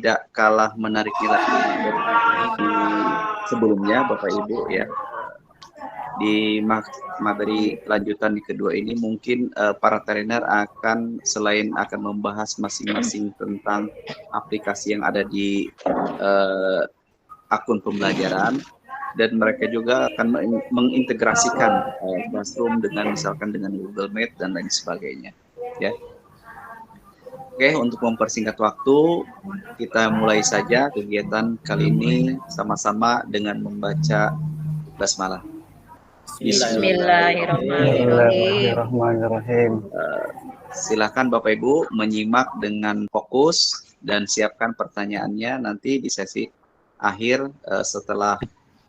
tidak kalah menariknya lagi dari sebelumnya, Bapak Ibu ya. Di materi lanjutan di kedua ini mungkin para trainer akan selain akan membahas masing-masing tentang aplikasi yang ada di akun pembelajaran, dan mereka juga akan mengintegrasikan Classroom dengan misalkan dengan Google Meet dan lain sebagainya ya. Oke, untuk mempersingkat waktu, kita mulai saja kegiatan kali ini sama-sama dengan membaca basmalah. Bismillahirrahmanirrahim. Silakan Bapak Ibu menyimak dengan fokus dan siapkan pertanyaannya nanti di sesi akhir. Setelah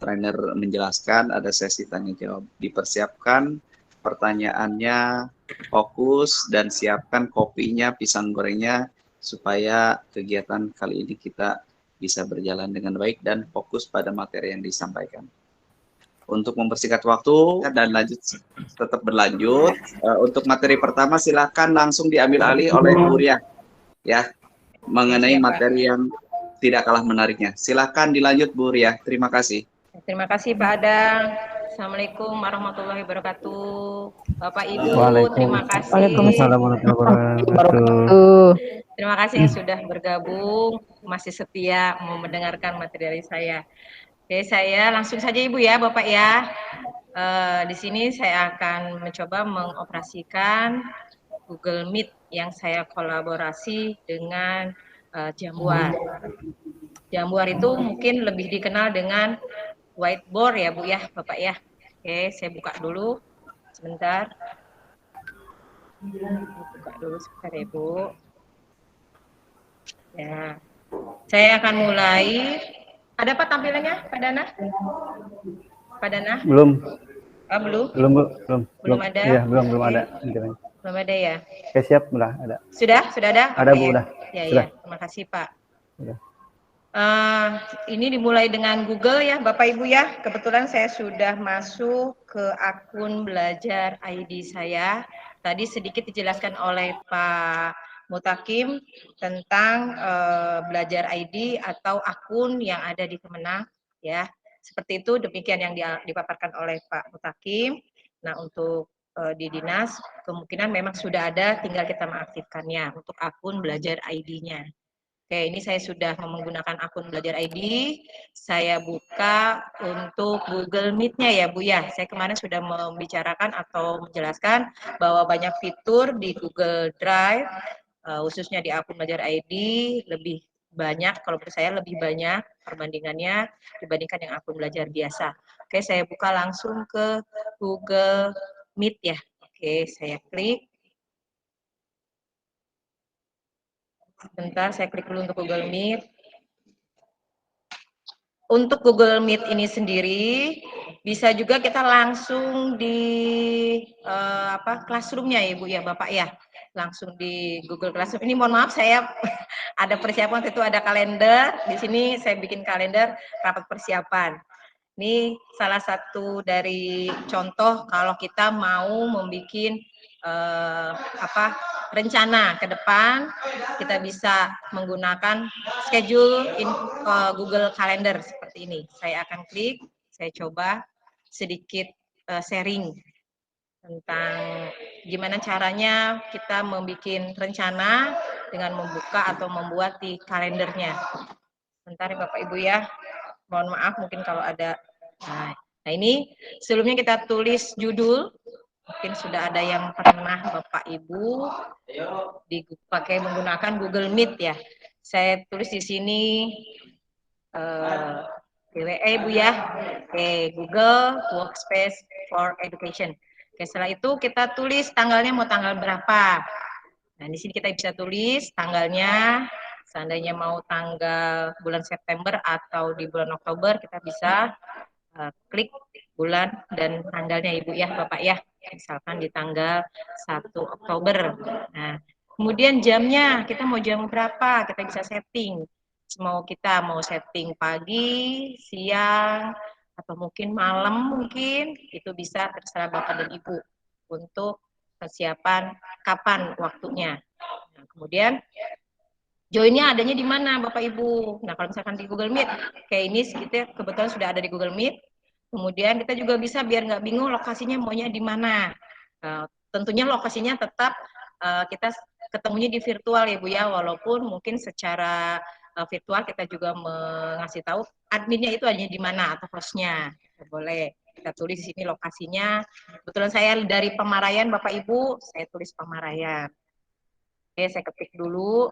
trainer menjelaskan ada sesi tanya jawab. Dipersiapkan pertanyaannya, fokus, dan siapkan kopinya, pisang gorengnya supaya kegiatan kali ini kita bisa berjalan dengan baik dan fokus pada materi yang disampaikan. Untuk mempersingkat waktu dan tetap berlanjut, untuk materi pertama silakan langsung diambil alih oleh Bu Ria ya, mengenai materi yang tidak kalah menariknya. Silakan dilanjut Bu Ria. Terima kasih. Terima kasih Pak Adang. Assalamualaikum warahmatullahi wabarakatuh. Bapak Ibu, terima kasih. Waalaikumsalam warahmatullahi wabarakatuh. Terima kasih yang sudah bergabung, masih setia mau mendengarkan materi saya. Oke, saya langsung saja Ibu ya, Bapak ya. Di sini saya akan mencoba mengoperasikan Google Meet yang saya kolaborasi dengan Jamboard. Jamboard itu mungkin lebih dikenal dengan whiteboard ya Bu ya, Bapak ya. Oke, saya buka dulu sebentar. Buka dulu sebentar ya Bu. Ya, saya akan mulai. Ada apa tampilannya, Pak Dana? Pak Dana? Belum. Belum? Belum ada. Iya, belum ada. Belum ada ya? Oke, siap, udah ada. Sudah ada? Ada Bu, udah. Ya. Terima kasih Pak. Sudah. Ini dimulai dengan Google ya, Bapak Ibu ya. Kebetulan saya sudah masuk ke akun belajar ID saya. Tadi sedikit dijelaskan oleh Pak Mutakim tentang belajar ID atau akun yang ada di Kemenang ya. Seperti itu, demikian yang dipaparkan oleh Pak Mutakim. Nah, untuk di dinas kemungkinan memang sudah ada, tinggal kita mengaktifkannya untuk akun belajar ID-nya. Oke, ini saya sudah menggunakan akun belajar ID. Saya buka untuk Google Meet-nya ya Bu ya. Saya kemarin sudah membicarakan atau menjelaskan bahwa banyak fitur di Google Drive, khususnya di akun belajar ID, lebih banyak, kalau menurut saya lebih banyak perbandingannya dibandingkan yang akun belajar biasa. Oke, saya buka langsung ke Google Meet ya. Oke, saya klik. Sebentar, saya klik dulu untuk Google Meet. Untuk Google Meet ini sendiri, bisa juga kita langsung di Classroom-nya ya Ibu ya, Bapak ya. Langsung di Google Classroom. Ini mohon maaf saya ada persiapan, waktu itu ada kalender. Di sini saya bikin kalender rapat persiapan. Ini salah satu dari contoh kalau kita mau membuat rencana ke depan, kita bisa menggunakan schedule in Google Calendar seperti ini. Saya akan klik, saya coba sedikit sharing tentang gimana caranya kita membuat rencana dengan membuka atau membuat di kalendernya. Bentar ya Bapak Ibu ya, mohon maaf mungkin kalau ada. Nah ini sebelumnya kita tulis judul. Mungkin sudah ada yang pernah Bapak Ibu dipakai menggunakan Google Meet ya. Saya tulis di sini GWE Bu ya. Oke, Google Workspace for Education. Oke, setelah itu kita tulis tanggalnya mau tanggal berapa. Nah, di sini kita bisa tulis tanggalnya. Seandainya mau tanggal bulan September atau di bulan Oktober, kita bisa klik bulan dan tanggalnya Ibu ya, Bapak ya. Misalkan di tanggal 1 Oktober. Nah, kemudian jamnya, kita mau jam berapa, kita bisa setting. Kita mau setting pagi, siang, atau mungkin malam mungkin, itu bisa terserah Bapak dan Ibu untuk persiapan kapan waktunya. Nah, kemudian Joinnya adanya di mana Bapak Ibu? Nah kalau misalkan di Google Meet, kayak ini kita kebetulan sudah ada di Google Meet. Kemudian kita juga bisa biar nggak bingung lokasinya maunya di mana. Tentunya lokasinya tetap kita ketemunya di virtual ya Bu ya, walaupun mungkin secara virtual kita juga mengasih tahu adminnya itu hanya di mana atau hostnya. Boleh kita tulis di sini lokasinya. Kebetulan saya dari Pamarayan Bapak Ibu, saya tulis Pamarayan. Oke, saya ketik dulu.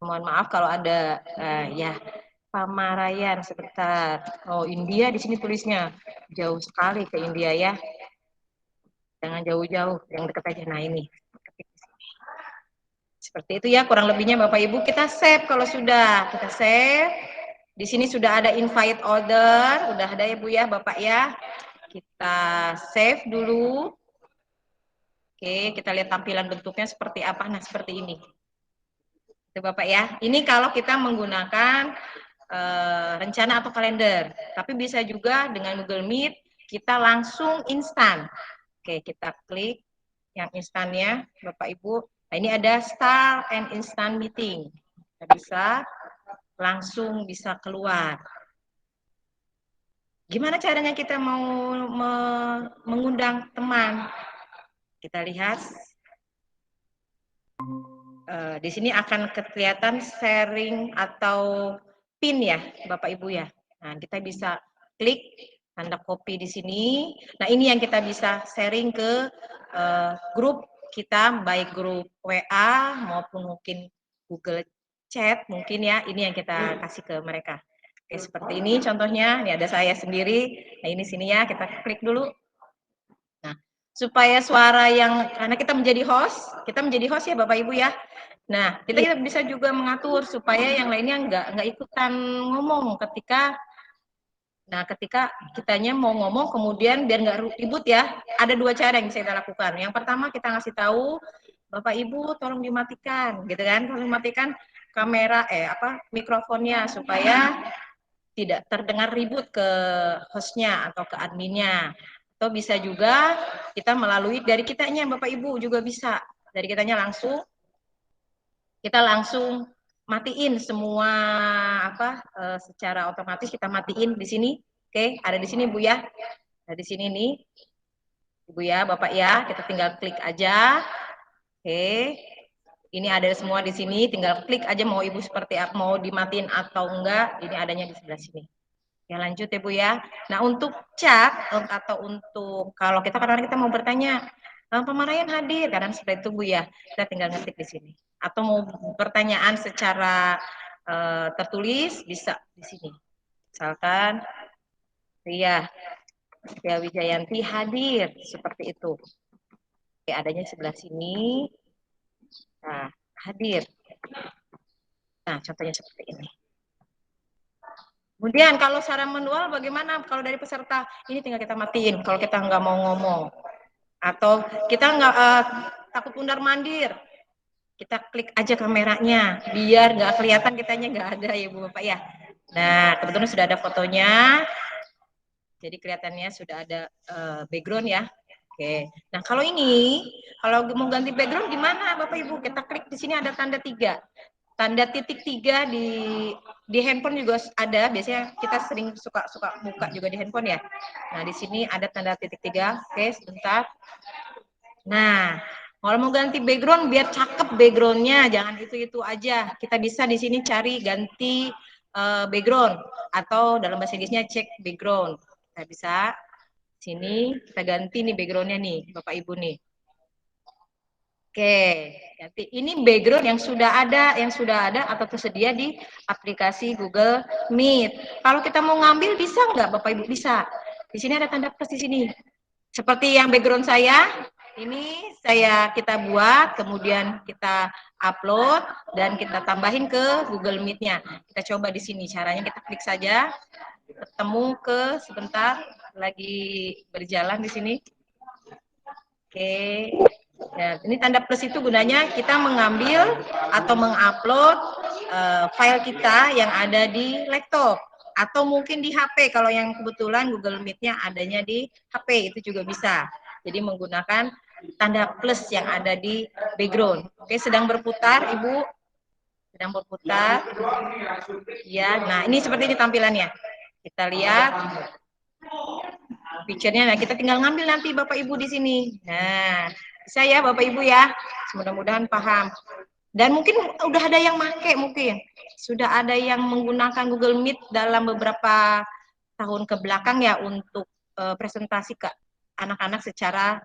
Mohon maaf kalau ada ya Pamarayan sebentar. Oh India di sini tulisnya jauh sekali ke India ya. Jangan jauh-jauh, yang dekat aja. Nah ini seperti itu ya kurang lebihnya Bapak Ibu. Kita save kalau sudah kita save. Di sini sudah ada invite order, udah ada ya Bu ya Bapak ya. Kita save dulu. Oke, kita lihat tampilan bentuknya seperti apa. Nah seperti ini. Itu Bapak ya. Ini kalau kita menggunakan rencana atau kalender. Tapi bisa juga dengan Google Meet kita langsung instan. Oke, kita klik yang instannya Bapak Ibu. Nah, ini ada Start and Instant Meeting. Kita bisa langsung bisa keluar. Gimana caranya kita mau mengundang teman? Kita lihat. Di sini akan kelihatan sharing atau pin ya Bapak Ibu ya. Nah kita bisa klik tanda copy di sini. Nah ini yang kita bisa sharing ke grup kita, baik grup WA maupun mungkin Google Chat mungkin ya. Ini yang kita kasih ke mereka. Oke seperti ini contohnya. Ini ada saya sendiri. Nah ini sini ya kita klik dulu. Nah supaya suara yang karena kita menjadi host ya Bapak Ibu ya. Nah, kita bisa juga mengatur supaya yang lainnya nggak ikutan ngomong ketika kitanya mau ngomong kemudian biar nggak ribut ya. Ada dua cara yang bisa kita lakukan. Yang pertama kita ngasih tahu Bapak Ibu tolong dimatikan, gitu kan? Tolong matikan kamera mikrofonnya supaya tidak terdengar ribut ke hostnya atau ke adminnya. Atau bisa juga kita melalui dari kitanya Bapak Ibu juga bisa. Dari kitanya langsung kita langsung matiin semua secara otomatis kita matiin di sini. Oke, ada di sini Bu ya. Ada di sini nih. Ibu ya, Bapak ya, kita tinggal klik aja. Oke. Ini ada semua di sini, tinggal klik aja mau Ibu seperti apa, mau dimatiin atau enggak. Ini adanya di sebelah sini. Ya lanjut ya Bu ya. Nah, untuk chat atau untuk kalau kita kadang-kadang kita mau bertanya, Pamarayan hadir, kadang seperti itu Bu ya. Kita tinggal ngetik di sini. Atau mau pertanyaan secara tertulis bisa di sini. Misalkan Ria Wijayanti hadir seperti itu. Oke, adanya sebelah sini. Nah, hadir. Nah, contohnya seperti ini. Kemudian kalau secara manual bagaimana? Kalau dari peserta ini tinggal kita matiin. Kalau kita nggak mau ngomong atau kita nggak takut undar mandir, kita klik aja kameranya biar nggak kelihatan kitanya nggak ada ya Bu Bapak ya. Nah kebetulan sudah ada fotonya, jadi kelihatannya sudah ada background ya. Oke. Nah kalau ini kalau mau ganti background gimana Bapak Ibu? Kita klik di sini ada tanda 3. Tanda titik 3 di handphone juga ada, biasanya kita sering suka buka juga di handphone ya. Nah di sini ada tanda titik 3. Oke sebentar. Nah kalau mau ganti background biar cakep backgroundnya, jangan itu aja. Kita bisa di sini cari ganti background atau dalam bahasa Inggrisnya cek background. Kita bisa sini kita ganti nih backgroundnya nih Bapak Ibu nih. Oke, ganti. Ini background yang sudah ada atau tersedia di aplikasi Google Meet. Kalau kita mau ngambil bisa nggak Bapak Ibu? Bisa. Di sini ada tanda plus di sini. Seperti yang background saya, ini kita buat, kemudian kita upload dan kita tambahin ke Google Meet-nya. Kita coba di sini caranya, kita klik saja, ketemu ke sebentar lagi berjalan di sini. Oke. Ya, ini tanda plus itu gunanya kita mengambil atau mengupload file kita yang ada di laptop atau mungkin di HP kalau yang kebetulan Google Meet-nya adanya di HP itu juga bisa. Jadi menggunakan tanda plus yang ada di background. Oke, sedang berputar Ibu. sedang berputar. Ya, nah ini seperti ini tampilannya. Kita lihat picture-nya. Nah, kita tinggal ngambil nanti Bapak Ibu di sini. Nah, bisa ya Bapak Ibu ya. Mudah-mudahan paham. Dan mungkin udah ada yang make mungkin. Sudah ada yang menggunakan Google Meet dalam beberapa tahun ke belakang ya untuk presentasi ke anak-anak secara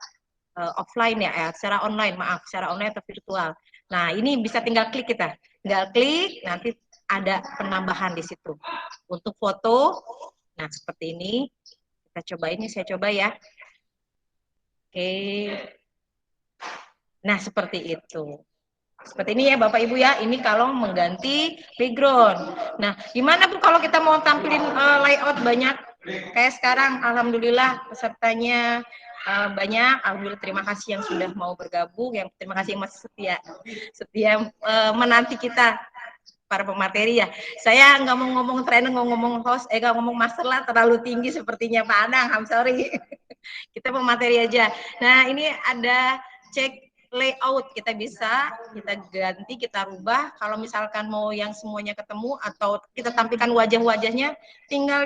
offline ya, secara online, maaf, secara online atau virtual. Nah, ini bisa tinggal klik kita. Tinggal klik, nanti ada penambahan di situ. Untuk foto, nah seperti ini. Kita coba ini, saya coba ya. Oke. Nah, seperti itu. Seperti ini ya Bapak Ibu ya, ini kalau mengganti background. Nah, gimana Bu kalau kita mau tampilin layout banyak? Kayak sekarang, Alhamdulillah pesertanya banyak. Alhamdulillah, terima kasih yang sudah mau bergabung, yang terima kasih yang masih setia menanti kita para pemateri ya. Saya nggak mau ngomong trainer, nggak ngomong host, nggak ngomong master lah, terlalu tinggi sepertinya Pak Anang, I'm sorry. Kita pemateri aja. Nah, ini ada cek layout, kita bisa kita ganti, kita rubah. Kalau misalkan mau yang semuanya ketemu atau kita tampilkan wajah-wajahnya, tinggal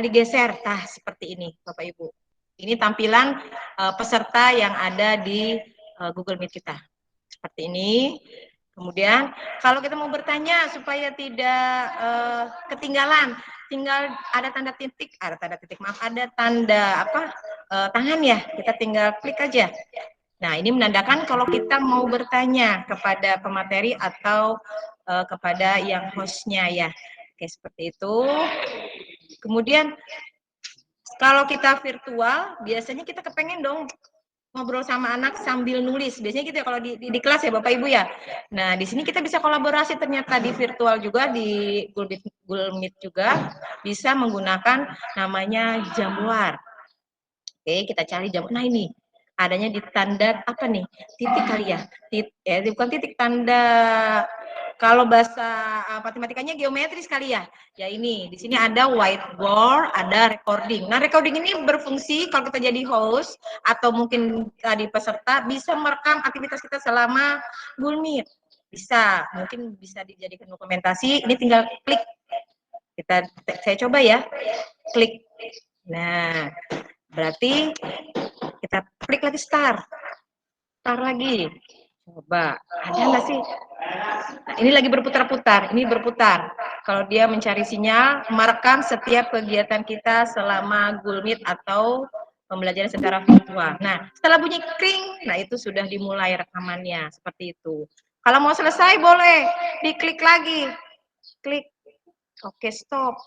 digeser. Nah, seperti ini Bapak Ibu. Ini tampilan peserta yang ada di Google Meet kita. Seperti ini. Kemudian kalau kita mau bertanya supaya tidak ketinggalan, tinggal ada tanda titik, ada tanda tangan ya, kita tinggal klik aja. Nah, ini menandakan kalau kita mau bertanya kepada pemateri atau kepada yang hostnya ya. Oke, seperti itu. Kemudian kalau kita virtual, biasanya kita kepengen dong ngobrol sama anak sambil nulis. Biasanya gitu ya kalau di kelas ya Bapak Ibu ya. Nah, di sini kita bisa kolaborasi ternyata di virtual juga, di Google Meet juga bisa menggunakan namanya Jamboard. Oke, kita cari Jamboard. Nah, ini adanya di tanda apa nih? Titik kali ya. Bukan titik, tanda kalau bahasa matematikanya geometris kali ya. Ya ini, di sini ada whiteboard, ada recording. Nah, recording ini berfungsi kalau kita jadi host atau mungkin tadi peserta bisa merekam aktivitas kita selama Google Meet. Bisa, mungkin bisa dijadikan dokumentasi. Ini tinggal klik. Saya coba ya. Klik. Nah, berarti kita klik lagi start. Start lagi. Coba, ada nggak sih? Nah, ini lagi berputar-putar, ini berputar. Kalau dia mencari sinyal, merekam setiap kegiatan kita selama Google Meet atau pembelajaran secara virtual. Nah, setelah bunyi kring, nah itu sudah dimulai rekamannya, seperti itu. Kalau mau selesai boleh diklik lagi. Klik. Oke, stop.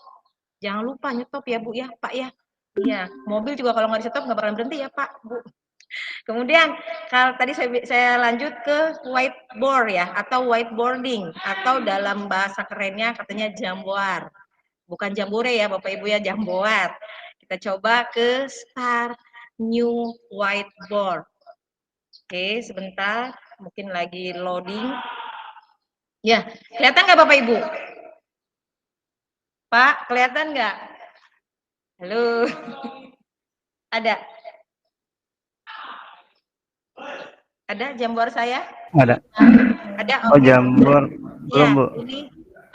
Jangan lupa nyetop ya, Bu ya, Pak ya. Iya, mobil juga kalau nggak di stop nggak bakalan berhenti ya, Pak, Bu. Kemudian kalau tadi saya lanjut ke whiteboard ya, atau whiteboarding, atau dalam bahasa kerennya katanya Jamboard. Bukan jambore ya Bapak Ibu ya, Jamboard. Kita coba ke start new whiteboard. Oke, sebentar, mungkin lagi loading. Ya, kelihatan nggak Bapak Ibu? Pak, kelihatan nggak? Halo, ada? Ada Jamboard saya? Ada. Ada. Oh, Jamboard belum, Ya, Bu. ini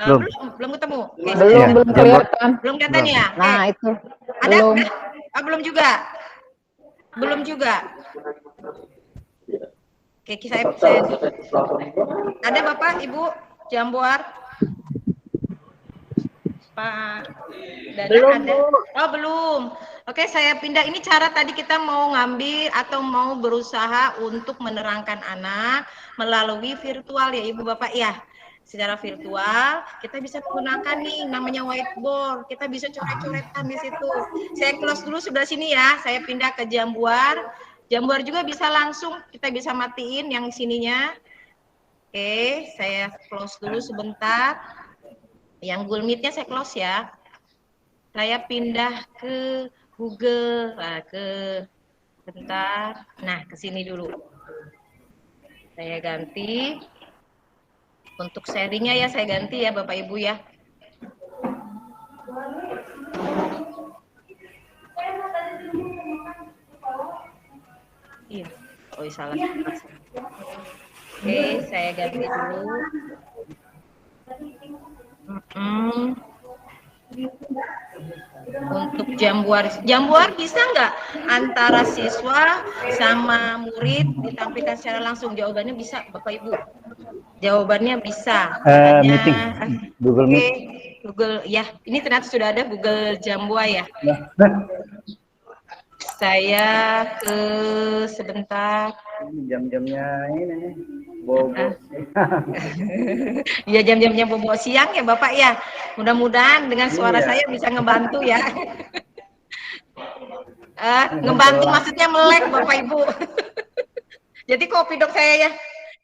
Belum. belum ketemu. Oke. Iya, Belum Jamboard. kelihatan. Belum kelihatan Belum. ya? Nah, itu. Ada? Belum. Belum juga. Belum juga. Oke, saya ada Bapak, Ibu, Jamboard? Pak Dana Belum, ada? Bu. Oh, belum. Oke, saya pindah. Ini cara tadi kita mau ngambil atau mau berusaha untuk menerangkan anak melalui virtual ya Ibu Bapak ya. Secara virtual kita bisa menggunakan nih namanya whiteboard. Kita bisa coret-coretan di situ. Saya close dulu sebelah sini ya. Saya pindah ke Jamboard. Jamboard juga bisa langsung kita bisa matiin yang sininya. Oke, saya close dulu sebentar. Yang Google Meet-nya saya close ya. Saya pindah ke Google, bentar. Nah, ke sini dulu. Saya ganti. Untuk sharingnya ya saya ganti ya Bapak Ibu ya. Iya. Oh, salah. Oke, saya ganti dulu. Untuk jambuar bisa nggak antara siswa sama murid ditampilkan secara langsung? Jawabannya bisa, Bapak Ibu. Jawabannya bisa. Meeting Google Oke, Meet. Google ya. Ini ternyata sudah ada Google Jamboa ya. Saya ke sebentar. Jam-jamnya ini nih. Bobo. Ya jam-jamnya bobo siang ya Bapak ya. Mudah-mudahan dengan suara Iya. saya bisa ngebantu ya. Ngebantu maksudnya melek Bapak Ibu. Jadi kopi dong saya ya.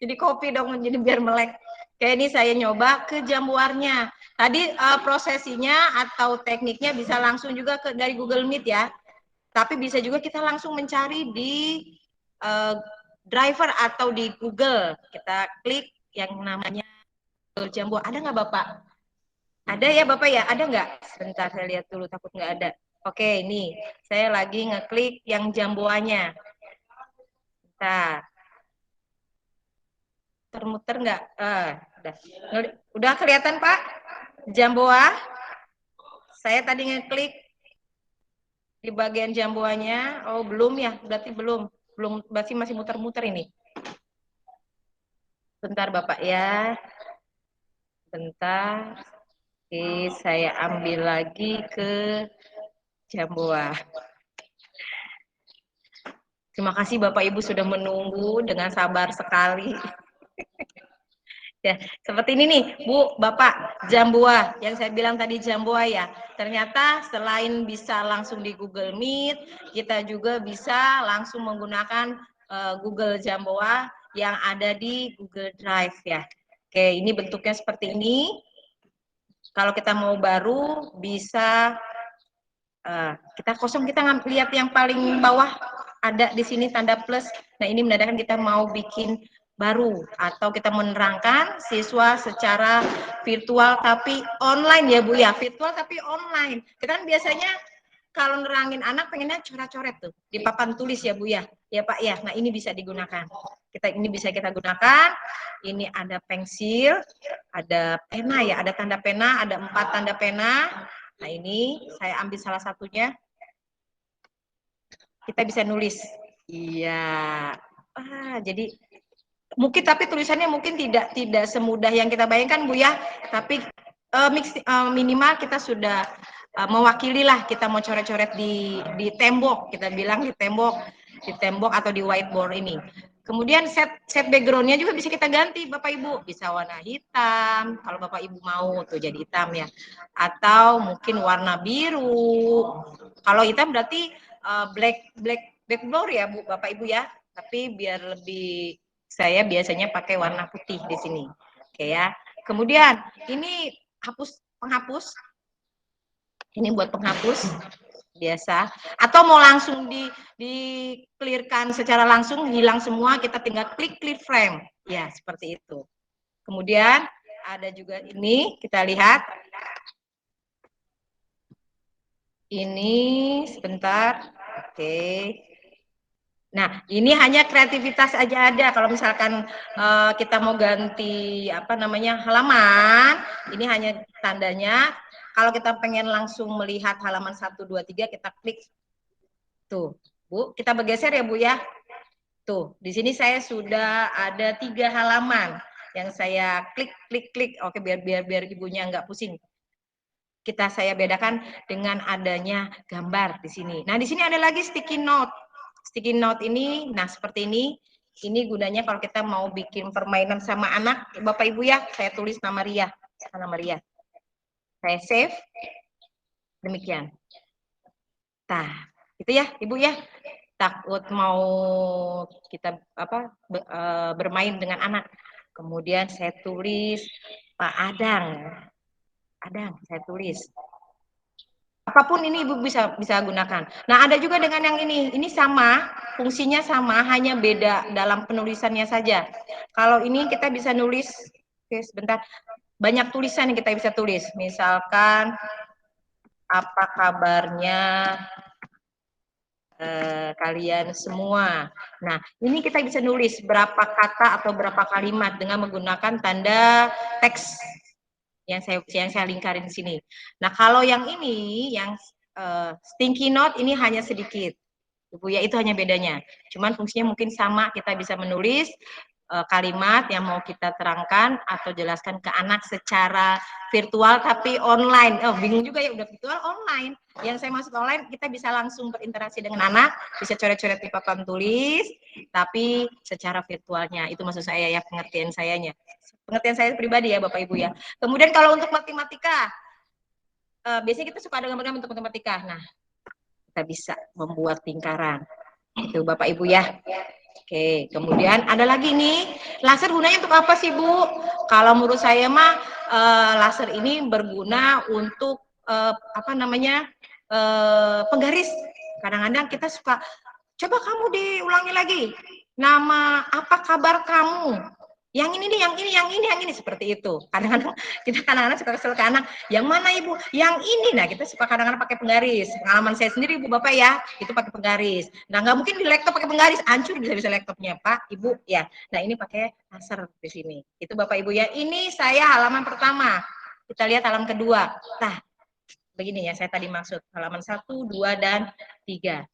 Jadi kopi dong, jadi biar melek. Kayak ini saya nyoba ke jambuarnya. Tadi prosesinya atau tekniknya bisa langsung juga dari Google Meet ya. Tapi bisa juga kita langsung mencari di driver atau di Google. Kita klik yang namanya jambuar. Ada nggak Bapak? Ada ya Bapak ya? Ada nggak? Sebentar saya lihat dulu, takut nggak ada. Oke, ini saya lagi ngeklik yang jambuanya. Bentar. Muter-muter nggak? Udah kelihatan Pak? Jamboa. Saya tadi ngeklik di bagian jamboanya. Oh belum ya? Berarti belum. Berarti masih muter-muter ini. Bentar Bapak ya. Bentar. Oke, saya ambil lagi ke jamboa. Terima kasih Bapak Ibu sudah menunggu dengan sabar sekali. Ya, seperti ini nih, Bu, Bapak, jamboa. Yang saya bilang tadi jamboa ya. Ternyata selain bisa langsung di Google Meet, kita juga bisa langsung menggunakan Google Jamboa yang ada di Google Drive ya. Oke, ini bentuknya seperti ini. Kalau kita mau baru bisa kita kosong, kita lihat yang paling bawah ada di sini tanda plus. Nah, ini menandakan kita mau bikin baru atau kita menerangkan siswa secara virtual tapi online ya Bu ya, virtual tapi online. Kita kan biasanya kalau nerangin anak pengennya coret-coret tuh di papan tulis ya Bu ya, ya Pak ya. Nah ini bisa digunakan. Ini bisa kita gunakan. Ini ada pensil, ada pena ya, ada tanda pena, ada 4 tanda pena. Nah ini saya ambil salah satunya. Kita bisa nulis. Iya. Jadi mungkin tapi tulisannya mungkin tidak semudah yang kita bayangkan Bu ya, tapi minimal kita sudah mewakili lah, kita mau coret-coret di tembok, kita bilang di tembok atau di whiteboard ini. Kemudian set backgroundnya juga bisa kita ganti Bapak Ibu, bisa warna hitam kalau Bapak Ibu mau tuh jadi hitam ya, atau mungkin warna biru. Kalau hitam berarti black background ya Bu, Bapak Ibu ya, tapi biar lebih saya biasanya pakai warna putih di sini. Oke ya. Kemudian ini penghapus. Ini buat penghapus biasa. Atau mau langsung di clearkan secara langsung, hilang semua, kita tinggal klik clear frame. Ya, seperti itu. Kemudian ada juga ini, kita lihat. Ini sebentar. Oke. Nah, ini hanya kreativitas aja ada. Kalau misalkan kita mau ganti apa namanya halaman, ini hanya tandanya. Kalau kita pengen langsung melihat halaman 1, 2, 3, kita klik. Tuh, Bu, kita bergeser ya Bu ya. Tuh, di sini saya sudah ada 3 halaman yang saya klik. Oke, biar ibunya nggak pusing. Saya bedakan dengan adanya gambar di sini. Nah, di sini ada lagi sticky note. Sticky note ini, nah seperti ini gunanya kalau kita mau bikin permainan sama anak, Bapak Ibu ya, saya tulis nama Ria. Saya save, demikian. Nah, itu ya Ibu ya, takut mau kita bermain dengan anak. Kemudian saya tulis Pak Adang, saya tulis. Apapun ini Ibu bisa gunakan. Nah, ada juga dengan yang ini sama, fungsinya sama, hanya beda dalam penulisannya saja. Kalau ini kita bisa nulis, oke sebentar, banyak tulisan yang kita bisa tulis. Misalkan, apa kabarnya kalian semua. Nah, ini kita bisa nulis berapa kata atau berapa kalimat dengan menggunakan tanda teks yang saya lingkarin di sini. Nah, kalau yang ini, yang sticky note ini hanya sedikit. Ibu ya, itu hanya bedanya. Cuman fungsinya mungkin sama, kita bisa menulis kalimat yang mau kita terangkan atau jelaskan ke anak secara virtual tapi online. Oh, bingung juga ya, udah virtual online. Yang saya maksud online, kita bisa langsung berinteraksi dengan anak, bisa coret-coret di papan tulis, tapi secara virtualnya. Itu maksud saya ya, pengertian sayanya. Pengertian saya pribadi ya, Bapak Ibu ya. Kemudian kalau untuk matematika, biasanya kita suka ada gambar-gambar untuk matematika. Nah, kita bisa membuat lingkaran. Itu Bapak Ibu ya. Oke, kemudian ada lagi nih, laser gunanya untuk apa sih Bu? Kalau menurut saya mah laser ini berguna untuk penggaris. Kadang-kadang kita suka, coba kamu diulangi lagi. Nama apa kabar kamu? Yang ini nih, yang ini seperti itu. Kadang-kadang kita suka kesel ke anak, yang mana Ibu? Yang ini. Nah, kita suka kadang-kadang pakai penggaris. Pengalaman saya sendiri Ibu Bapak ya, itu pakai penggaris. Nah, nggak mungkin di laptop pakai penggaris, hancur bisa laptopnya Pak, Ibu ya. Nah, ini pakai laser di sini. Itu Bapak Ibu ya. Ini saya halaman pertama. Kita lihat halaman kedua. Nah, begini ya, saya tadi maksud halaman 1, 2, dan 3.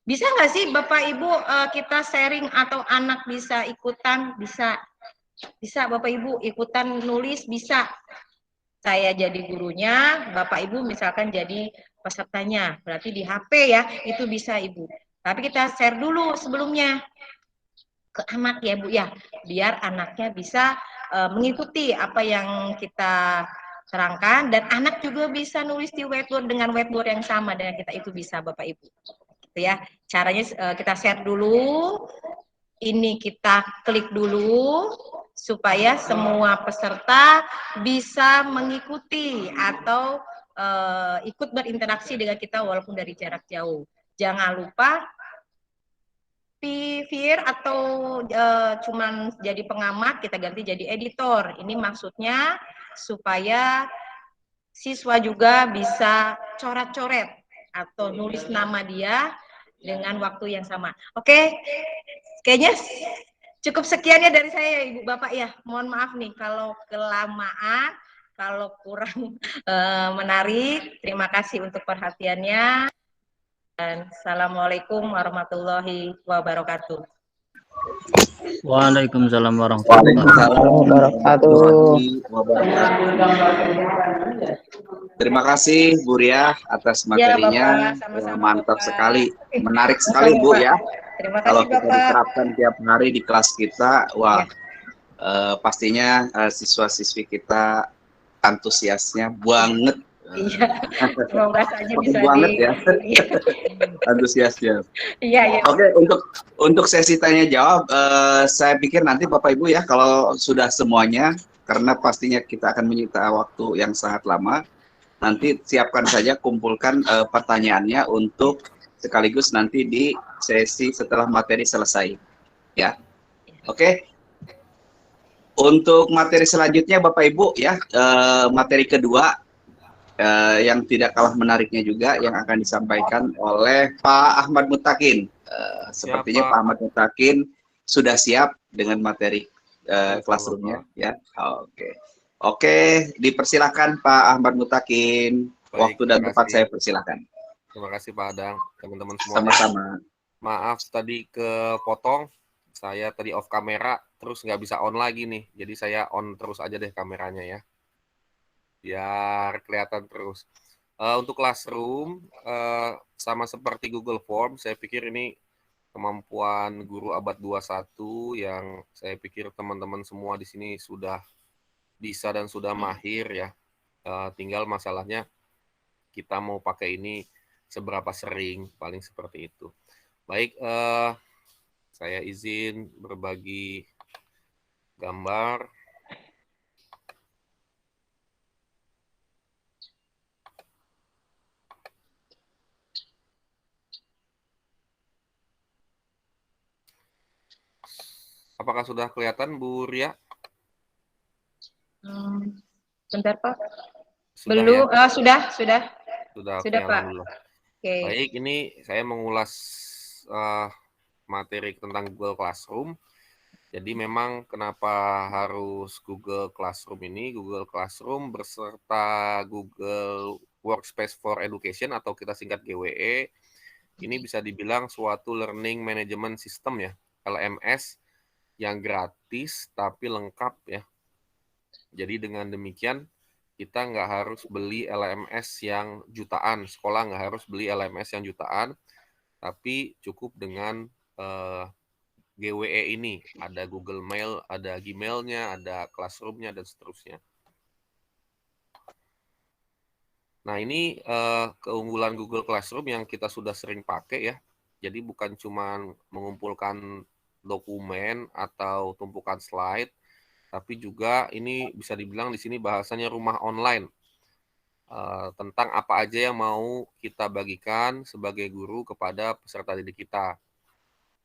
Bisa nggak sih Bapak Ibu kita sharing atau anak bisa ikutan? Bisa Bapak Ibu ikutan nulis, bisa. Saya jadi gurunya, Bapak Ibu misalkan jadi pesertanya. Berarti di HP ya, itu bisa Ibu. Tapi kita share dulu sebelumnya ke anak ya Bu ya, biar anaknya bisa mengikuti apa yang kita terangkan, dan anak juga bisa nulis di whiteboard dengan whiteboard yang sama dengan kita, itu bisa Bapak Ibu. Gitu ya. Caranya kita share dulu, ini kita klik dulu supaya semua peserta bisa mengikuti atau ikut berinteraksi dengan kita walaupun dari jarak jauh. Jangan lupa peer atau cuman jadi pengamat, kita ganti jadi editor. Ini maksudnya supaya siswa juga bisa coret-coret atau nulis nama dia dengan waktu yang sama. Oke, kayaknya cukup sekian ya dari saya Ibu Bapak ya. Mohon maaf nih kalau kelamaan, kalau kurang menarik. Terima kasih untuk perhatiannya. Dan assalamualaikum warahmatullahi wabarakatuh. Waalaikumsalam warahmatullahi wabarakatuh. Terima kasih Bu Ria atas materinya, ya, Bapak. Mantap sekali, menarik sekali Bu ya. Terima kasih, kalau kita Bapak. diterapkan tiap hari di kelas kita, wah pastinya siswa-siswi kita antusiasnya banget. Iya, semoga saja bisa banget ya. Antusiasnya. Iya. Oke, untuk sesi tanya jawab, saya pikir nanti Bapak Ibu ya, kalau sudah semuanya, karena pastinya kita akan menyita waktu yang sangat lama, nanti siapkan saja, kumpulkan pertanyaannya untuk sekaligus nanti di sesi setelah materi selesai. Ya, oke. Untuk materi selanjutnya Bapak Ibu ya, materi kedua yang tidak kalah menariknya juga yang akan disampaikan oleh Pak Ahmad Mutakin. Sepertinya Pak Ahmad Mutakin sudah siap dengan materi classroom-nya ya. Oke, dipersilakan Pak Ahmad Mutakin. Waktu dan tempat saya persilakan. Terima kasih Pak Adang, teman-teman semua. Sama-sama. Maaf tadi kepotong, saya tadi off kamera, terus nggak bisa on lagi nih. Jadi saya on terus aja deh kameranya ya, biar kelihatan terus. Untuk Classroom, sama seperti Google Form, saya pikir ini kemampuan guru abad 21 yang saya pikir teman-teman semua di sini sudah bisa dan sudah mahir ya. Tinggal masalahnya kita mau pakai ini seberapa sering, paling seperti itu. Baik, saya izin berbagi gambar. Apakah sudah kelihatan Bu Ria? Bentar Pak. Sudah, belum, ya? Sudah Sudah, Pak. alhamdulillah. Oke. Baik, ini saya mengulas materi tentang Google Classroom. Jadi memang kenapa harus Google Classroom ini? Google Classroom beserta Google Workspace for Education atau kita singkat GWE, ini bisa dibilang suatu learning management system ya, LMS yang gratis tapi lengkap ya. Jadi dengan demikian kita nggak harus beli LMS yang jutaan, sekolah nggak harus beli LMS yang jutaan, tapi cukup dengan GWE ini. Ada Google Mail, ada Gmail-nya, ada Classroom-nya, dan seterusnya. Nah, ini keunggulan Google Classroom yang kita sudah sering pakai ya. Jadi bukan cuma mengumpulkan dokumen atau tumpukan slide, tapi juga ini bisa dibilang di sini bahasanya rumah online. Tentang apa aja yang mau kita bagikan sebagai guru kepada peserta didik kita.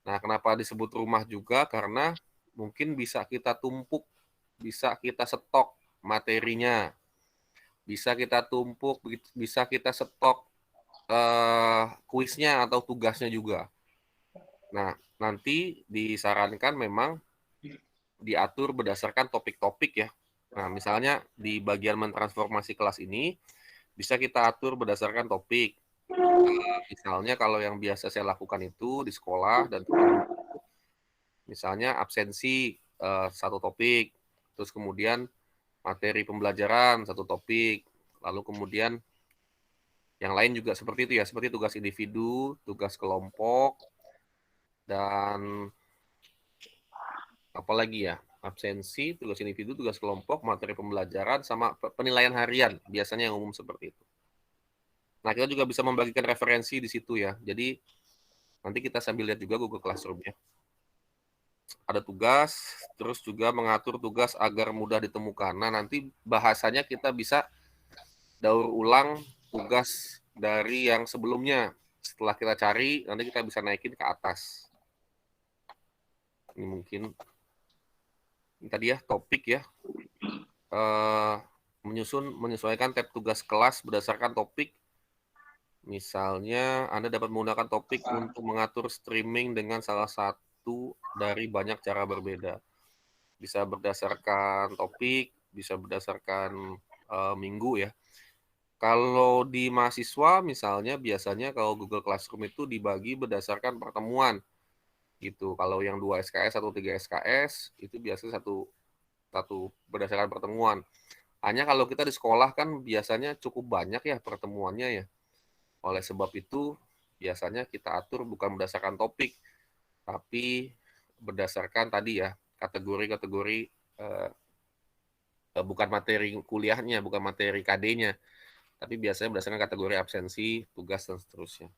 Nah, kenapa disebut rumah juga? Karena mungkin bisa kita tumpuk, bisa kita stok materinya, bisa kita tumpuk, bisa kita stok kuisnya atau tugasnya juga. Nah, nanti disarankan memang diatur berdasarkan topik-topik ya. Nah, misalnya di bagian mentransformasi kelas ini, bisa kita atur berdasarkan topik. Misalnya kalau yang biasa saya lakukan itu di sekolah dan misalnya absensi satu topik, terus kemudian materi pembelajaran satu topik, lalu kemudian yang lain juga seperti itu ya, seperti tugas individu, tugas kelompok, dan apalagi ya, absensi, tugas individu, tugas kelompok, materi pembelajaran, sama penilaian harian, biasanya yang umum seperti itu. Nah, kita juga bisa membagikan referensi di situ ya. Jadi, nanti kita sambil lihat juga Google Classroom-nya. Ada tugas, terus juga mengatur tugas agar mudah ditemukan. Nah, nanti bahasanya kita bisa daur ulang tugas dari yang sebelumnya. Setelah kita cari, nanti kita bisa naikin ke atas. Ini mungkin tadi ya, topik ya. Menyesuaikan tab tugas kelas berdasarkan topik. Misalnya, Anda dapat menggunakan topik untuk mengatur streaming dengan salah satu dari banyak cara berbeda. Bisa berdasarkan topik, bisa berdasarkan minggu ya. Kalau di mahasiswa misalnya, biasanya kalau Google Classroom itu dibagi berdasarkan pertemuan. Gitu. Kalau yang 2 SKS atau 3 SKS, itu biasanya satu berdasarkan pertemuan. Hanya kalau kita di sekolah kan biasanya cukup banyak ya pertemuannya ya. Oleh sebab itu, biasanya kita atur bukan berdasarkan topik, tapi berdasarkan tadi ya, kategori-kategori, bukan materi kuliahnya, bukan materi KD-nya, tapi biasanya berdasarkan kategori absensi, tugas, dan seterusnya.